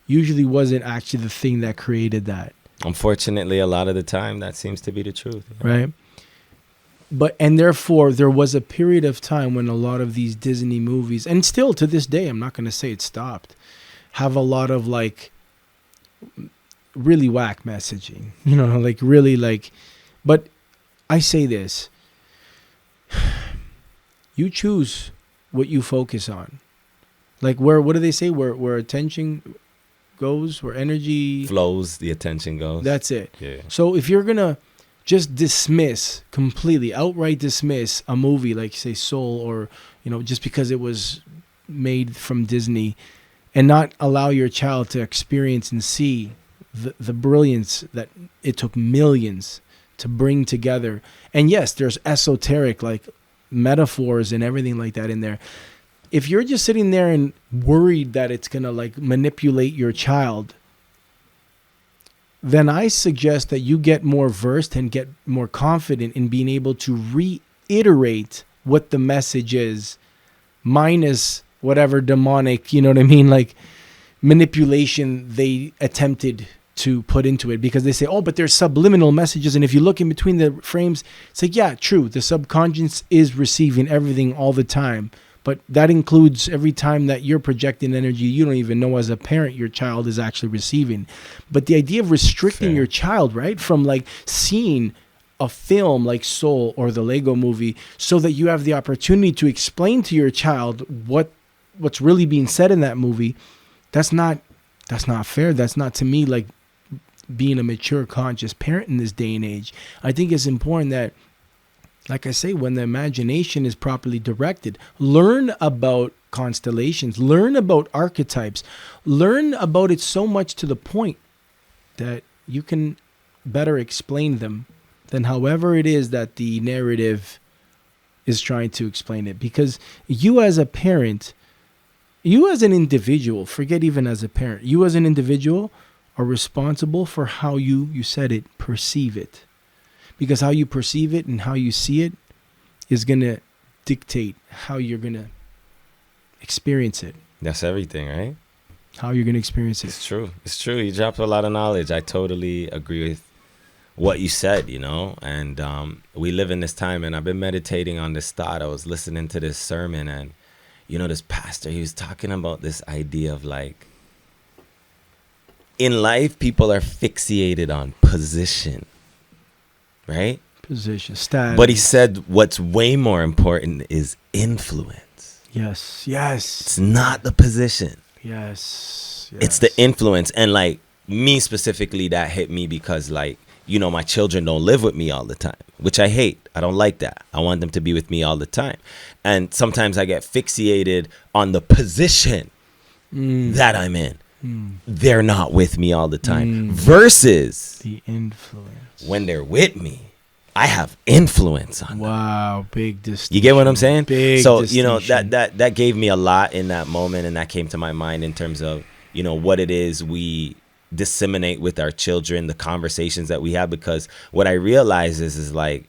usually wasn't actually the thing that created that. Unfortunately, a lot of the time, that seems to be the truth. Right? And therefore, there was a period of time when a lot of these Disney movies, and still to this day, I'm not going to say it stopped, have a lot of like really whack messaging. Like really like, but I say this. You choose what you focus on. Like what do they say? Where attention goes, where energy flows, the attention goes. That's it. Yeah. So if you're gonna just outright dismiss a movie like say Soul, or just because it was made from Disney, and not allow your child to experience and see the brilliance that it took millions to bring together. And yes, there's esoteric like metaphors and everything like that in there. If you're just sitting there and worried that it's going to like manipulate your child, then I suggest that you get more versed and get more confident in being able to reiterate what the message is, minus whatever demonic, like manipulation they attempted to put into it, because they say, but there's subliminal messages. And if you look in between the frames, it's like, yeah, true. The subconscious is receiving everything all the time. But that includes every time that you're projecting energy you don't even know as a parent your child is actually receiving. But the idea of restricting your child, right, from like seeing a film like Soul or the Lego movie, so that you have the opportunity to explain to your child what's really being said in that movie, that's not fair. That's not, to me, like being a mature, conscious parent in this day and age, I think it's important that, like I say, when the imagination is properly directed, learn about constellations, learn about archetypes, learn about it so much to the point that you can better explain them than however it is that the narrative is trying to explain it. Because you as a parent, you as an individual, forget even as a parent, you as an individual are responsible for how you said it, perceive it. Because how you perceive it and how you see it is going to dictate how you're going to experience it. That's everything, right? How you're going to experience it. It's true. It's true. You dropped a lot of knowledge. I totally agree with what you said, you know. And we live in this time, and I've been meditating on this thought. I was listening to this sermon, and, you know, this pastor, he was talking about this idea of like, in life, people are fixated on position, right? Position, status. But he said what's way more important is influence. Yes, yes. It's not the position. Yes. It's the influence. And like me specifically, that hit me because like, you know, my children don't live with me all the time, which I hate. I don't like that. I want them to be with me all the time. And sometimes I get fixated on the position that I'm in. They're not with me all the time. Versus the influence. When they're with me, I have influence on them. Wow, big distinction. You get what I'm saying? Big so, distinction. you know, that gave me a lot in that moment, and that came to my mind in terms of, you know, what it is we disseminate with our children, the conversations that we have, because what I realize is like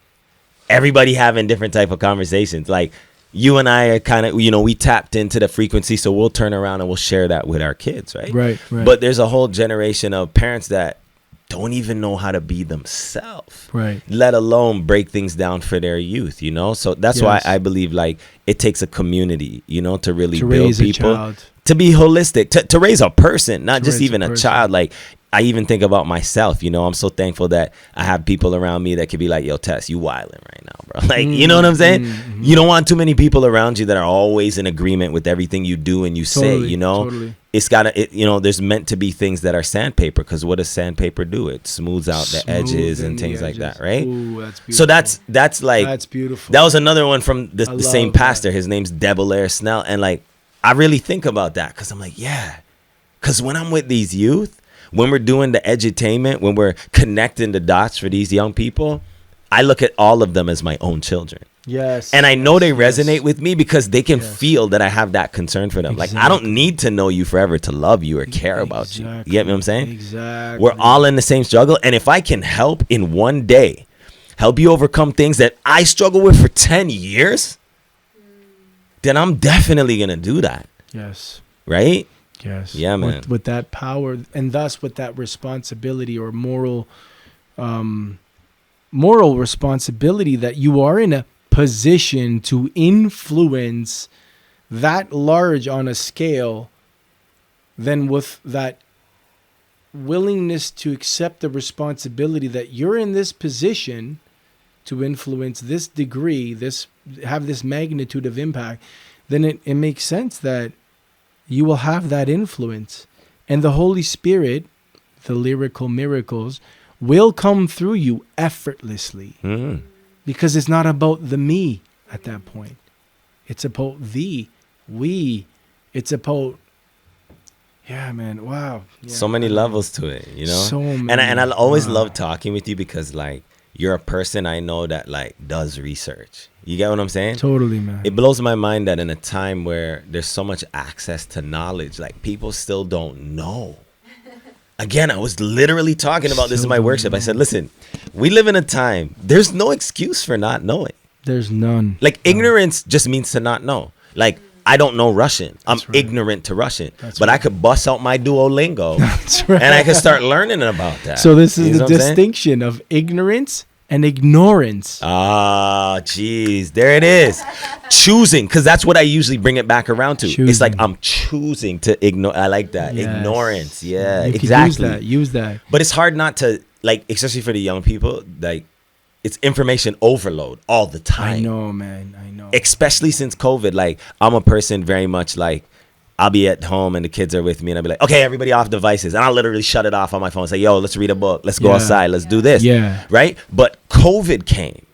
everybody having different type of conversations. Like you and I are kind of, you know, we tapped into the frequency, so we'll turn around and we'll share that with our kids, right? Right. But there's a whole generation of parents that don't even know how to be themselves, right? Let alone break things down for their youth, you know? So that's why I believe like it takes a community, you know, to really build people, to be holistic, to raise a person, not just even a child. Like I even think about myself, you know, I'm so thankful that I have people around me that could be like, yo, Tess, you wilding right now, bro. Like, you know what I'm saying? You don't want too many people around you that are always in agreement with everything you do and you say, you know? It's you know, there's meant to be things that are sandpaper, because what does sandpaper do? It smooths out the edges and things like that, right? Ooh, that's beautiful. So that's like, that's beautiful. That was another one from the same pastor. His name's Debelair Snell. And like, I really think about that because I'm like, yeah, because when I'm with these youth, when we're doing the edutainment, when we're connecting the dots for these young people, I look at all of them as my own children. Yes. And I know they resonate with me because they can feel that I have that concern for them. Exactly. Like, I don't need to know you forever to love you or care about you. You get what I'm saying? Exactly. We're all in the same struggle. And if I can help in one day, help you overcome things that I struggle with for 10 years, then I'm definitely going to do that. Yes. Right? Yes. Yeah, man. With that power, and thus with that responsibility or moral responsibility that you are in a position to influence that large on a scale, then with that willingness to accept the responsibility that you're in this position to influence this degree, have this magnitude of impact, then it makes sense that you will have that influence. And the Holy Spirit, the lyrical miracles, will come through you effortlessly. Because it's not about the me at that point. It's about we. It's about, yeah, man, wow. Yeah. So many levels to it, you know? So many. And I always love talking with you because, like, you're a person I know that, like, does research. You get what I'm saying? Totally, man. It blows my mind that in a time where there's so much access to knowledge, like, people still don't know. Again, I was literally talking about this in my workshop. I said, listen, we live in a time, there's no excuse for not knowing. There's none. Like, ignorance just means to not know. Like, I don't know Russian. I'm ignorant to Russian. But I could bust out my Duolingo and I could start learning about that. So this is the distinction of ignorance and ignorance. Ah, jeez. There it is. Choosing, because that's what I usually bring it back around to. It's like I'm choosing to ignore. I like that. Yes. Ignorance. Yeah, you exactly. Use that. But it's hard not to, like, especially for the young people, like, it's information overload all the time. I know, man. I know. Especially since COVID. Like, I'm a person very much like, I'll be at home and the kids are with me and I'll be like, okay, everybody off devices. And I'll literally shut it off on my phone and say, yo, let's read a book. Let's go outside. Let's do this. Yeah. Right? But COVID came.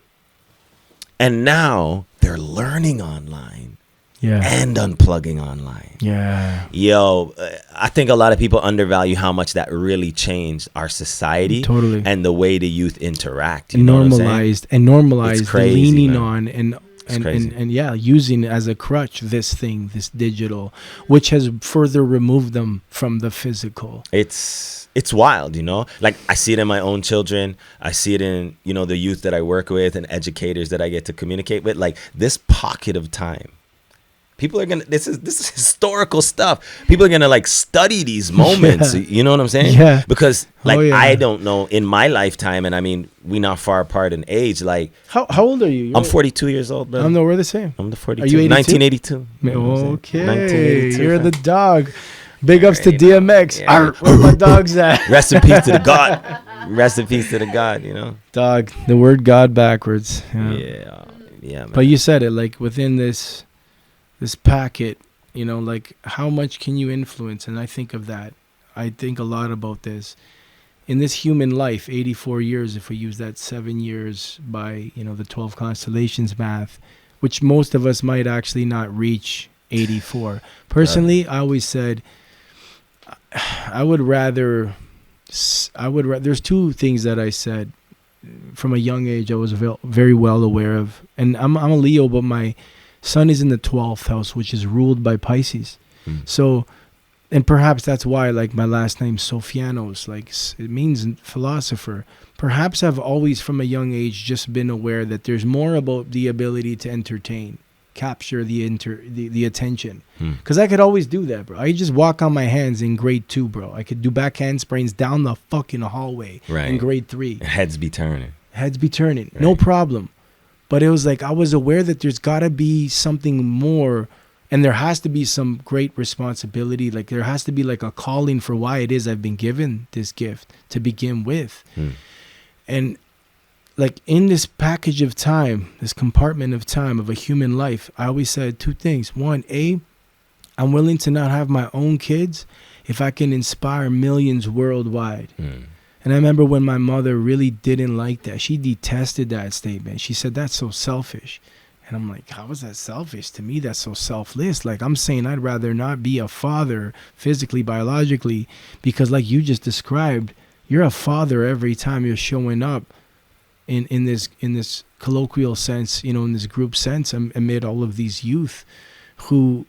And now they're learning online and unplugging online. Yeah. Yo, I think a lot of people undervalue how much that really changed our society. Totally. And the way the youth interact. You And know what I'm saying? normalized It's crazy, the leaning man. on It's crazy. and using as a crutch this digital, which has further removed them from the physical. It's wild, you know? Like, I see it in my own children. I see it in, you know, the youth that I work with and educators that I get to communicate with. Like, this pocket of time, people are gonna, this is historical stuff. People are gonna like study these moments. You know what I'm saying? Yeah. Because like, yeah. I don't know in my lifetime, and I mean, we not far apart in age. Like, How old are you? I'm 42 years old, bro. No, we're the same. I'm the 42. Are you 82? 1982. You know what I'm saying? Okay. 1982, You're fam. the dog. Big ups to DMX. Yeah. Arr, where my dog's at? Rest in peace to the God. Rest in peace to the God, you know? Dog. The word God backwards. Yeah, man. But you said it, like, within this packet, you know, like, how much can you influence? And I think of that. I think a lot about this. In this human life, 84 years, if we use that 7 years by, you know, the 12 constellations math, which most of us might actually not reach 84. Personally, I always said I would rather, there's two things that I said from a young age I was very well aware of. And I'm a Leo, but my sun is in the 12th house, which is ruled by Pisces. So, and perhaps that's why, like, my last name Sofianos, like, it means philosopher. Perhaps I've always from a young age just been aware that there's more about the ability to entertain, capture the attention. Because I could always do that, bro. I could just walk on my hands in grade 2, bro. I could do backhand sprains down the fucking hallway in grade 3. Heads be turning. Right. No problem. But it was like, I was aware that there's got to be something more, and there has to be some great responsibility. Like, there has to be like a calling for why it is I've been given this gift to begin with. And like, in this package of time, this compartment of time of a human life, I always said two things. One, I'm willing to not have my own kids if I can inspire millions worldwide. And I remember when my mother really didn't like that. She detested that statement. She said, that's so selfish. And I'm like, how is that selfish? To me, that's so selfless. Like, I'm saying I'd rather not be a father physically, biologically, because like you just described, you're a father every time you're showing up in this colloquial sense, you know, in this group sense, amid all of these youth who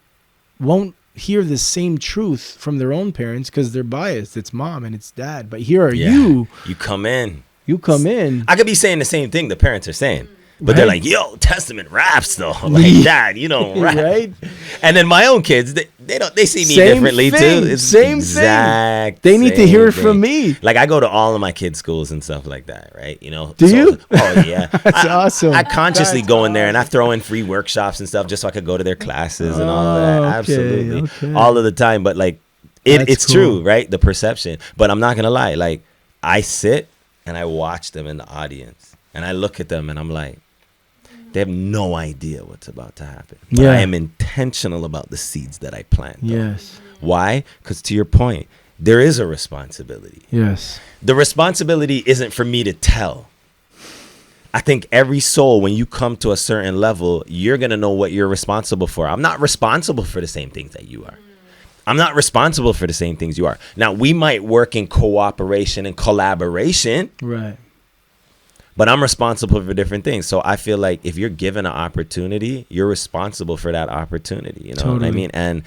won't hear the same truth from their own parents because they're biased. It's mom and it's dad. But here are you. You come in. I could be saying the same thing the parents are saying. But they're like, yo, Testament raps though. Like, Dad, you don't rap. Right? And then my own kids, they see me Same differently thing. too. It's Same exact thing. They need to hear it same from thing. me. Like, I go to all of my kids' schools and stuff like that, right? You know. Do you? Oh yeah. That's awesome. I consciously That's go in there and I throw in free workshops and stuff just so I could go to their classes and all of that. Absolutely. Okay. All of the time. But like, it's cool. true, right? The perception. But I'm not gonna lie. Like, I sit and I watch them in the audience and I look at them and I'm like, they have no idea what's about to happen. But I am intentional about the seeds that I plant. Though. Yes. Why? Because to your point, there is a responsibility. Yes. The responsibility isn't for me to tell. I think every soul, when you come to a certain level, you're going to know what you're responsible for. I'm not responsible for the same things that you are. I'm not responsible for the same things you are. Now, we might work in cooperation and collaboration. Right. But I'm responsible for different things. So I feel like if you're given an opportunity, you're responsible for that opportunity. You know what I mean? And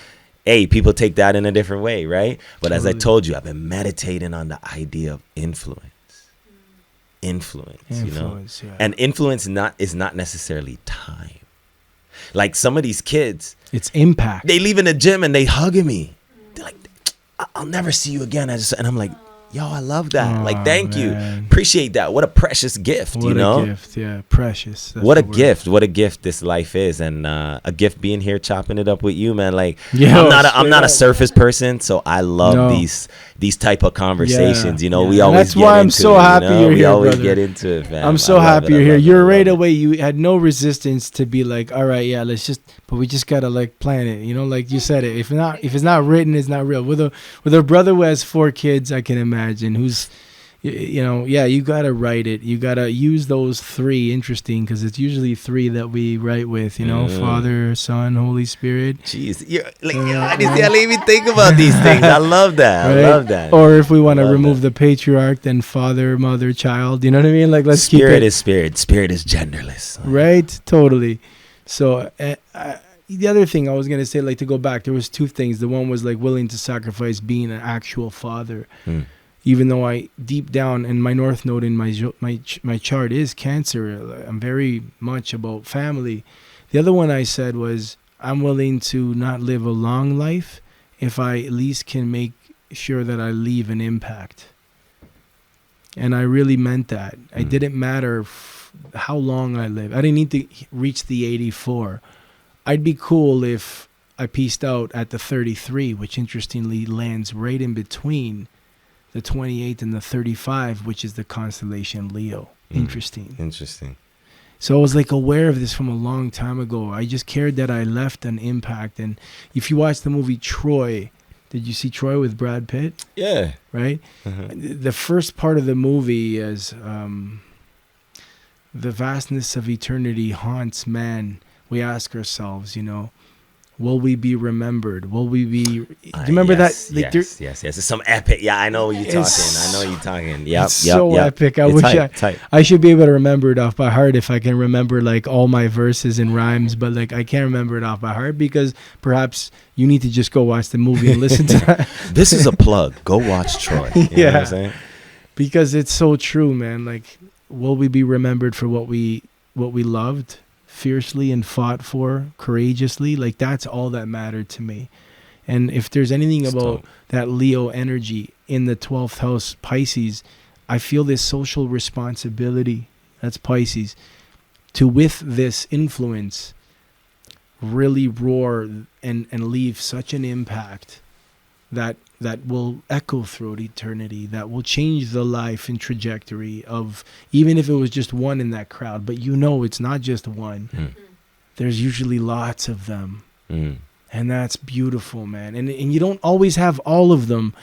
people take that in a different way, right? But as I told you, I've been meditating on the idea of influence. Influence, you know? Yeah. And influence is not necessarily time. Like, some of these kids, It's impact. they leave in the gym and they hugging me. They're like, I'll never see you again. And I'm like, Yo, I love that. Like, thank you. Man. Appreciate that. What a precious gift, What you know? a gift, yeah, precious. That's What a the word. gift. What a gift this life is. And a gift being here chopping it up with you, man. Like, Yo, I'm not a straight up. surface person, so I love No. these type of conversations. Yeah, You know, yeah. we And always that's get why I'm into so it, happy you know? you're We here, always brother. get into it, fam. I'm so I love happy it, I you're here. love it, You're I right love it. away. You had no resistance to be like, all right, yeah, but we just gotta like plan it. You know, like you said it. If it's not written, it's not real. With a brother who has 4 kids, I can imagine who's. You know, yeah, you gotta write it. You gotta use those 3. Interesting, because it's usually 3 that we write with. You know, Father, Son, Holy Spirit. Jeez, you're like, I didn't even think about these things. I love that. Right? I love that. Or if we want to love remove that. the patriarch, then Father, Mother, Child. You know what I mean? Like, let's keep Spirit it. is spirit. Spirit is genderless. Right, totally. So the other thing I was gonna say, like, to go back, there was 2 things. The one was like willing to sacrifice being an actual father, even though I deep down, and my north node in my chart is Cancer. I'm very much about family. The other one I said was I'm willing to not live a long life if I at least can make sure that I leave an impact. And I really meant that. It didn't matter how long I live. I didn't need to reach the 84. I'd be cool if I pieced out at the 33, which interestingly lands right in between the 28 and the 35, which is the constellation Leo. Interesting. So I was like aware of this from a long time ago. I just cared that I left an impact. And if you watch the movie Troy, did you see Troy with Brad Pitt? Yeah. Right? The first part of the movie is the vastness of eternity haunts man. We ask ourselves, you know, will we be remembered? Will we be... Do you remember yes, that? Like, yes. It's some epic... Yeah, I know what you're talking. Yep, It's so epic. I It's wish tight. I should be able to remember it off by heart if I can remember like all my verses and rhymes, but like I can't remember it off by heart because perhaps you need to just go watch the movie and listen to that. This is a plug. Go watch Troy. You know what I'm saying? Because it's so true, man. Like, will we be remembered for what we loved fiercely and fought for courageously? Like, that's all that mattered to me. And if there's anything about that Leo energy in the 12th house Pisces, I feel this social responsibility, that's Pisces, to with this influence really roar and leave such an impact that will echo throughout eternity, that will change the life and trajectory of, even if it was just one in that crowd. But you know it's not just one. There's usually lots of them. And that's beautiful, man. And you don't always have all of them,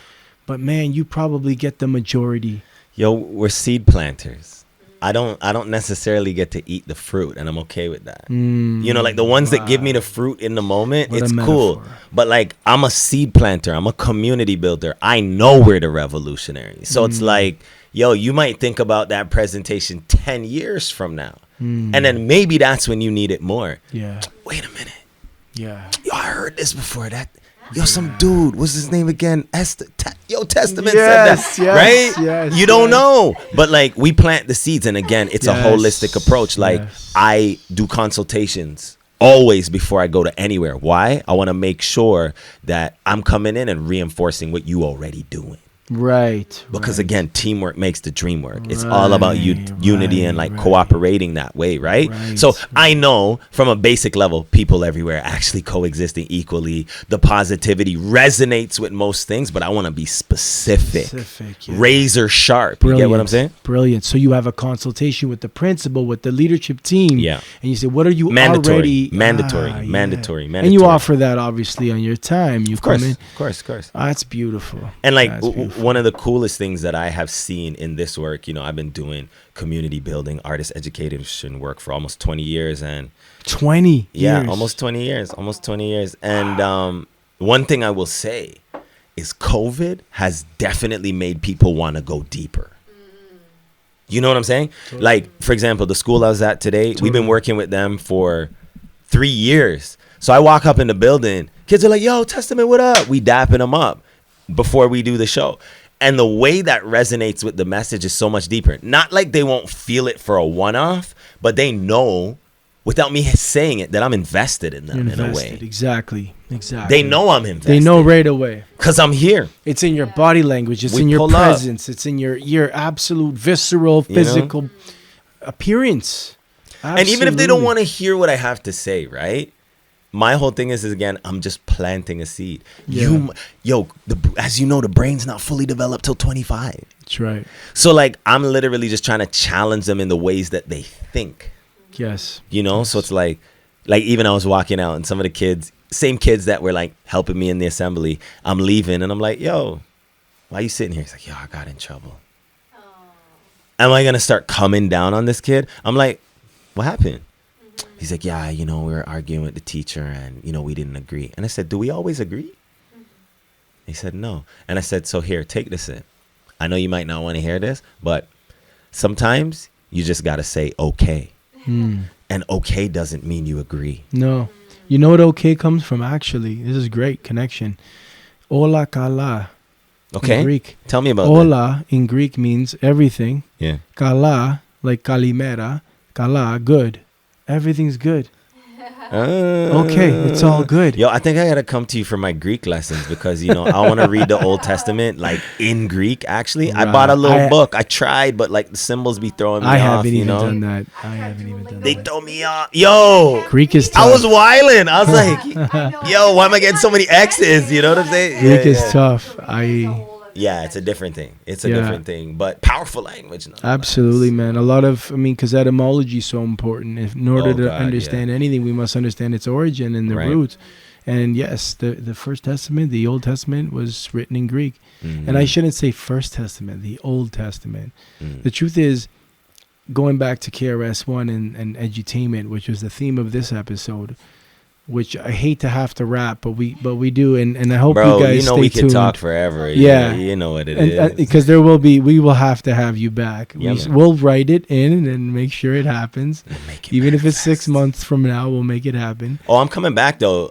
but man, you probably get the majority. Yo, we're seed planters. I don't necessarily get to eat the fruit, and I'm okay with that. You know, like the ones that give me the fruit in the moment, What a it's cool. metaphor. But like, I'm a seed planter. I'm a community builder. I know we're the revolutionaries. So it's like, yo, you might think about that presentation 10 years from now. And then maybe that's when you need it more. Yeah. Wait a minute. Yeah. Yo, I heard this before. Some dude, what's his name again? Testament Yes, said that, yes, right? yes, you don't yes. know, but like we plant the seeds, and again, it's a Yes, holistic approach. Like yes. I do consultations always before I go to anywhere. Why? I want to make sure that I'm coming in and reinforcing what you already doing. Right. Because again, teamwork makes the dream work. It's all about unity and like cooperating that way, right? So I know from a basic level, people everywhere actually coexisting equally. The positivity resonates with most things, but I want to be specific, yeah. razor sharp. Brilliant. You get what I'm saying? Brilliant. So you have a consultation with the principal, with the leadership team. Yeah. And you say, what are you Mandatory. already... Mandatory. And you offer that obviously on your time. You Of course. come in. Of course. That's beautiful. And like That's beautiful. one of the coolest things that I have seen in this work, you know, I've been doing community building, artist education work for almost 20 years. And 20 yeah, years. almost 20 years. And one thing I will say is COVID has definitely made people want to go deeper. You know what I'm saying? Totally. Like, for example, the school I was at today, we've been working with them for 3 years. So I walk up in the building, kids are like, yo, Testament, what up? We dapping them up before we do the show. And the way that resonates with the message is so much deeper. Not like they won't feel it for a one-off, but they know without me saying it that I'm invested in them in a way. Exactly. Exactly. They know I'm invested. They know right away. Because I'm here. It's in your body language. It's We in your pull up. presence. It's in your absolute visceral, physical appearance. And even if they don't Absolutely. want to hear what I have to say, right? My whole thing is again, I'm just planting a seed. Yeah. As you know, the brain's not fully developed till 25. That's right. So like, I'm literally just trying to challenge them in the ways that they think. Yes. You know, so it's like even I was walking out and some of the kids, same kids that were like helping me in the assembly, I'm leaving and I'm like, yo, why you sitting here? He's like, yo, I got in trouble. Am I going to start coming down on this kid? I'm like, what happened? He's like, yeah, we were arguing with the teacher and, we didn't agree. And I said, do we always agree? He said, no. And I said, so here, take this in. I know you might not want to hear this, but sometimes you just got to say okay. And okay doesn't mean you agree. No. You know what okay comes from, actually? This is great connection. Ola kala. Okay. In Greek. Tell me about that. Ola in Greek means everything. Yeah. Kala, like kalimera. Kala, good. Everything's good. Okay, it's all good. Yo, I think I gotta come to you for my Greek lessons because I want to read the Old Testament like in Greek. Actually, I bought a little book. I tried, but like the symbols be throwing me off. I haven't even done that. I haven't even done They that. throw me off. Yo, Greek is tough. I was wilding. I was like, yo, why am I getting so many X's? You know what I'm saying? Greek is tough. Yeah, it's a different thing. It's a Yeah. different thing, but powerful language. Absolutely, man. A lot of, because etymology is so important. In order to understand anything, we must understand its origin and the roots. And yes, the First Testament, the Old Testament was written in Greek. And I shouldn't say First Testament, the Old Testament. The truth is, going back to KRS-One and edutainment, which was the theme of this episode, which I hate to have to rap, but we do, and I hope you guys stay we tuned. can talk forever. Yeah, you know what it is. Because we will have to have you back. Yeah, We'll write it in and make sure it happens. Even if it's 6 months from now, we'll make it happen. Oh, I'm coming back though.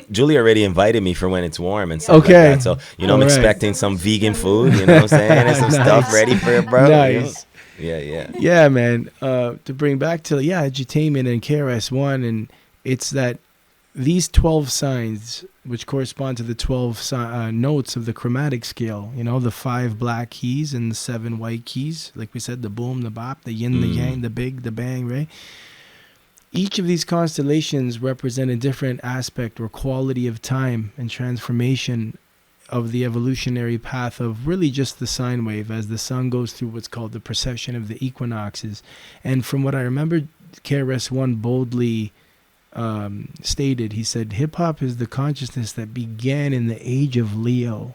Julie already invited me for when it's warm and stuff Okay. like that. So I'm expecting some vegan food. You know what I'm saying? And some stuff ready for it, bro. Nice. Yeah, man. To bring back to edutainment and KRS-One, and it's that these 12 signs, which correspond to the 12 notes of the chromatic scale, the 5 black keys and the 7 white keys, like we said, the boom, the bop, the yin, the yang, the big, the bang, right? Each of these constellations represent a different aspect or quality of time and transformation of the evolutionary path of really just the sine wave as the sun goes through what's called the precession of the equinoxes. And from what I remember, KRS-One boldly stated, he said, hip-hop is the consciousness that began in the age of Leo.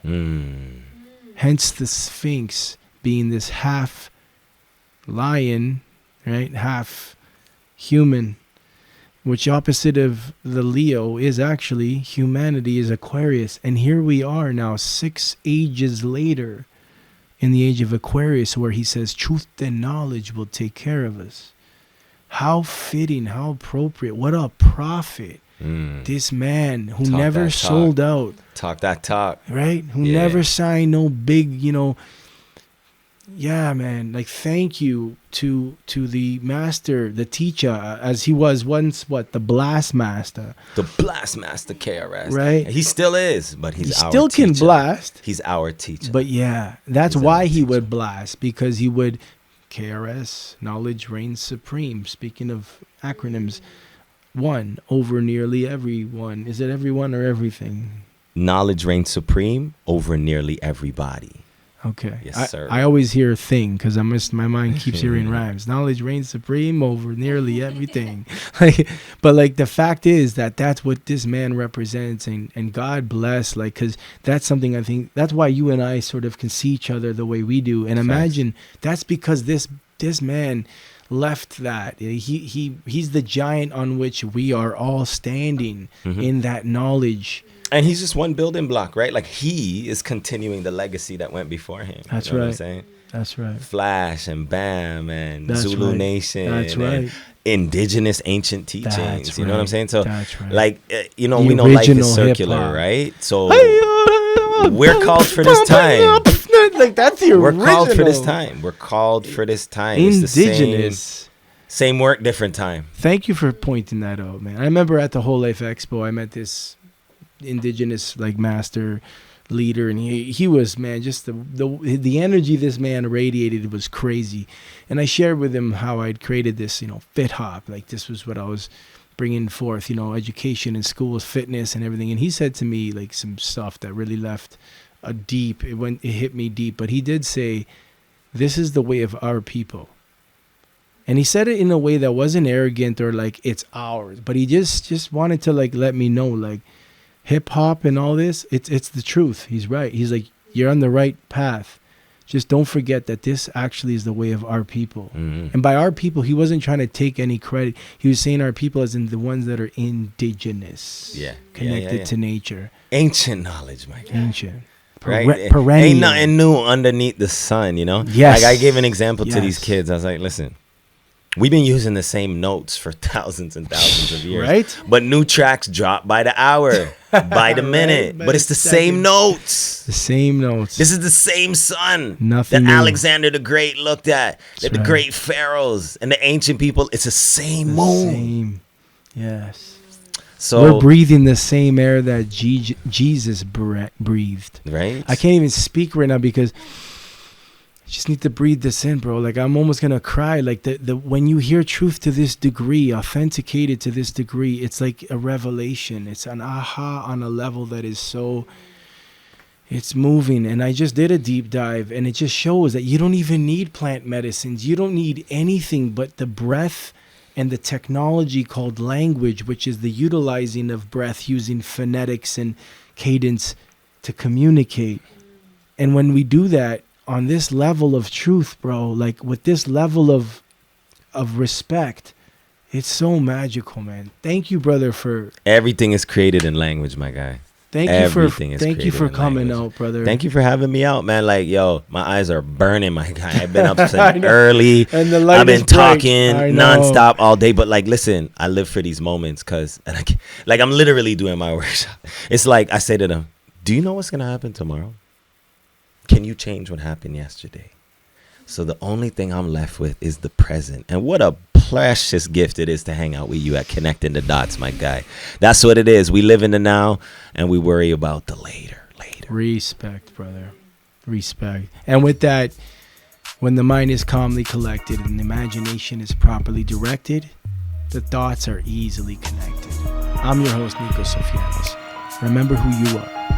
Hence the Sphinx being this half lion, right, half human, which opposite of the Leo is actually humanity, is Aquarius. And here we are now 6 ages later in the age of Aquarius, where he says truth and knowledge will take care of us. How fitting, how appropriate. What a prophet. This man who never sold out. Talk that talk. Right? Who never signed no big, yeah, man. Like, thank you to the master, the teacher, as he was once, the blast master. The blast master KRS. Right? He still is, but he still can blast. He's our teacher. But yeah, that's why he would blast, because he would... KRS, knowledge reigns supreme. Speaking of acronyms, one over nearly everyone. Is it everyone or everything? Knowledge reigns supreme over nearly everybody. Okay. Yes, sir. I always hear a thing because my mind keeps hearing rhymes. Knowledge reigns supreme over nearly everything. But the fact is that's what this man represents, and God bless, because that's something I think, that's why you and I sort of can see each other the way we do. And imagine that's because this man left that. He's the giant on which we are all standing in that knowledge. And he's just one building block, right? Like, he is continuing the legacy that went before him. That's you know right. What I'm saying? That's right. Flash and Bam and That's Zulu right. Nation. That's and right. indigenous ancient teachings. That's you know what I'm right. saying? So, That's right. we know life is circular, hip-hop. right? So, we're called for this time. That's the original. We're called for this time. We're called for this time. It's Indigenous. Same work, different time. Thank you for pointing that out, man. I remember at the Whole Life Expo, I met this indigenous like master leader, and he was, man, just the energy this man radiated was crazy. And I shared with him how I'd created this, fit hop, like this was what I was bringing forth, education in schools, fitness and everything. And he said to me like some stuff that really left it hit me deep. But he did say, this is the way of our people. And he said it in a way that wasn't arrogant or like it's ours, but he just wanted to like let me know, like, hip hop and all this, it's the truth. He's right. He's like, you're on the right path. Just don't forget that this actually is the way of our people. Mm-hmm. And by our people, he wasn't trying to take any credit. He was saying our people as in the ones that are indigenous, connected to nature. Ancient knowledge, my guy. Ancient. Right? Perennial. Ain't nothing new underneath the sun, Yes. Like I gave an example to these kids. I was like, listen, we've been using the same notes for thousands and thousands of years. Right? But new tracks drop by the hour, by the minute. But it's the same notes. The same notes. This is the same sun Nothing that new. Alexander the Great looked at. That the great pharaohs and the ancient people. It's the same moon. Same. Yes. So we're breathing the same air that Jesus breathed. Right? I can't even speak right now because I just need to breathe this in, bro. Like I'm almost gonna cry. Like the when you hear truth to this degree, authenticated to this degree, it's like a revelation. It's an aha on a level that is so, it's moving. And I just did a deep dive, and it just shows that you don't even need plant medicines. You don't need anything but the breath and the technology called language, which is the utilizing of breath using phonetics and cadence to communicate. And when we do that, on this level of truth, bro, like with this level of respect, it's so magical, man. Thank you, brother, for everything is created in language, my guy. Thank you for coming out, brother. Thank you for having me out, man. Like, yo, my eyes are burning, my guy. I've been up since early. And the light I've been is bright. talking nonstop all day. But like, listen, I live for these moments because, like, I'm literally doing my workshop. It's like I say to them, "Do you know what's gonna happen tomorrow? Can you change what happened yesterday?" So the only thing I'm left with is the present. And what a precious gift it is to hang out with you at Connecting the Dots, my guy. That's what it is. We live in the now and we worry about the later. Respect, brother. Respect. And with that, when the mind is calmly collected and the imagination is properly directed, the thoughts are easily connected. I'm your host, Nico Sofianos. Remember who you are.